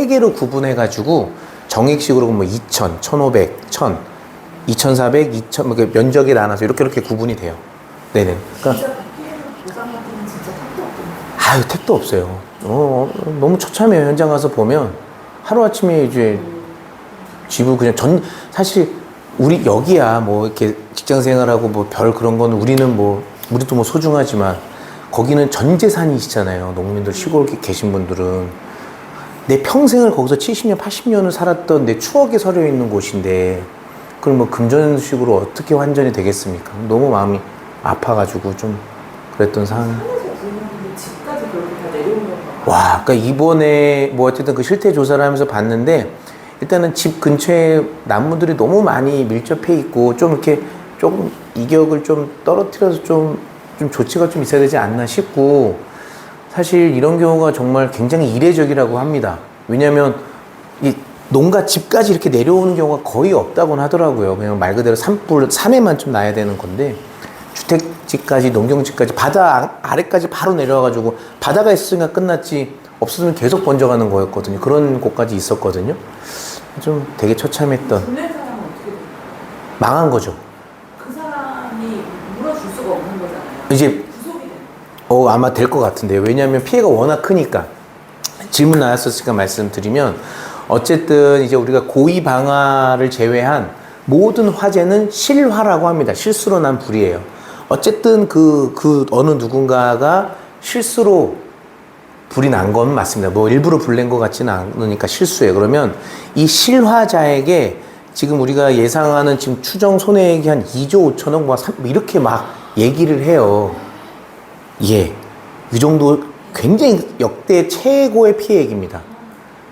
개로 구분해 가지고 정액식으로 뭐 2,000, 1,500, 1,000, 2,400, 2,000 뭐 면적에 나눠서 이렇게 구분이 돼요. 네네. 그러니까 진짜 피해를 보상받으면 진짜 택도 없거든요. 택도 없어요. 너무 처참해요. 현장 가서 보면 하루아침에 이제 집을 그냥 사실 우리 여기야 뭐 이렇게 직장 생활하고 뭐 별 그런 거는 우리도 뭐 소중하지만 거기는 전 재산이시잖아요. 농민들 시골 계신 분들은 내 평생을 거기서 70년, 80년을 살았던 내 추억에 서려 있는 곳인데 그럼 뭐 금전식으로 어떻게 환전이 되겠습니까? 너무 마음이 아파가지고 좀 그랬던 상황. 산에서 부르는 집까지 그렇게 다 내려온 건가? 와, 그러니까 이번에 뭐 어쨌든 그 실태 조사를 하면서 봤는데 일단은 집 근처에 나무들이 너무 많이 밀접해 있고 좀 이렇게 조금 이격을 좀 떨어뜨려서 좀 조치가 좀 있어야 되지 않나 싶고 사실 이런 경우가 정말 굉장히 이례적이라고 합니다. 왜냐하면 이 농가 집까지 이렇게 내려오는 경우가 거의 없다고는 하더라고요. 그냥 말 그대로 산에만 좀 나야 되는 건데 주택지까지 농경지까지 바다 아래까지 바로 내려와가지고 바다가 있으니까 끝났지 없었으면 계속 번져가는 거였거든요. 그런 곳까지 있었거든요. 좀 되게 처참했던 불낸 사람은 어떻게 돼요? 망한 거죠. 그 사람이 물어줄 수가 없는 거잖아요. 이제 구속이 돼요. 아마 될 것 같은데요. 왜냐하면 피해가 워낙 크니까. 질문 나왔었으니까 말씀드리면 어쨌든 이제 우리가 고의 방화를 제외한 모든 화재는 실화라고 합니다. 실수로 난 불이에요. 어쨌든 그 어느 누군가가 실수로 불이 난 건 맞습니다. 뭐 일부러 불 낸 것 같지는 않으니까 실수예요. 그러면 이 실화자에게 지금 우리가 예상하는 지금 추정 손해액이 한 2조 5천억 뭐 이렇게 막 얘기를 해요. 예. 이 정도 굉장히 역대 최고의 피해액입니다.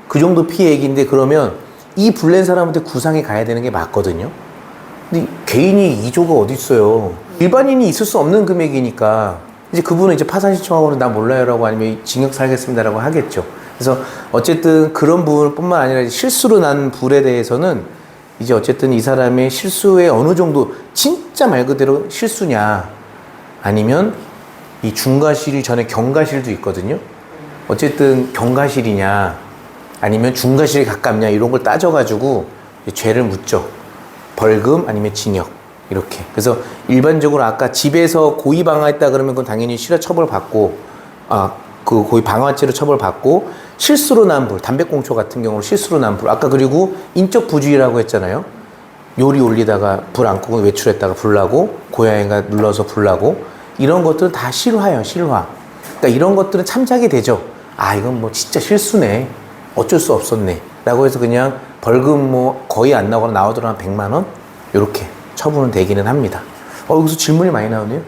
그 정도 피해액인데 그러면 이 불낸 사람한테 구상이 가야 되는 게 맞거든요. 근데 개인이 2조가 어디 있어요. 일반인이 있을 수 없는 금액이니까 이제 그분은 이제 파산 신청하고는 나 몰라요라고 아니면 징역 살겠습니다라고 하겠죠. 그래서 어쨌든 그런 부분뿐만 아니라 실수로 난 불에 대해서는 이제 어쨌든 이 사람의 실수에 어느 정도 진짜 말 그대로 실수냐 아니면 이 중과실 전에 경과실도 있거든요. 어쨌든 경과실이냐 아니면 중과실에 가깝냐 이런 걸 따져가지고 죄를 묻죠. 벌금 아니면 징역. 이렇게. 그래서 일반적으로 아까 집에서 고의 방화했다 그러면 그건 당연히 실효 처벌 받고, 그 고의 방화죄로 처벌 받고, 실수로 난 불, 담배꽁초 같은 경우로 실수로 난 불. 아까 그리고 인적 부주의라고 했잖아요. 요리 올리다가 불 안 끄고 외출했다가 불 나고, 고양이가 눌러서 불 나고, 이런 것들은 다 실화예요, 실화. 그러니까 이런 것들은 참작이 되죠. 아, 이건 뭐 진짜 실수네. 어쩔 수 없었네. 라고 해서 그냥 벌금 뭐 거의 안 나오거나 나오더라도 한 100만 원? 요렇게 처분은 되기는 합니다. 여기서 질문이 많이 나오네요.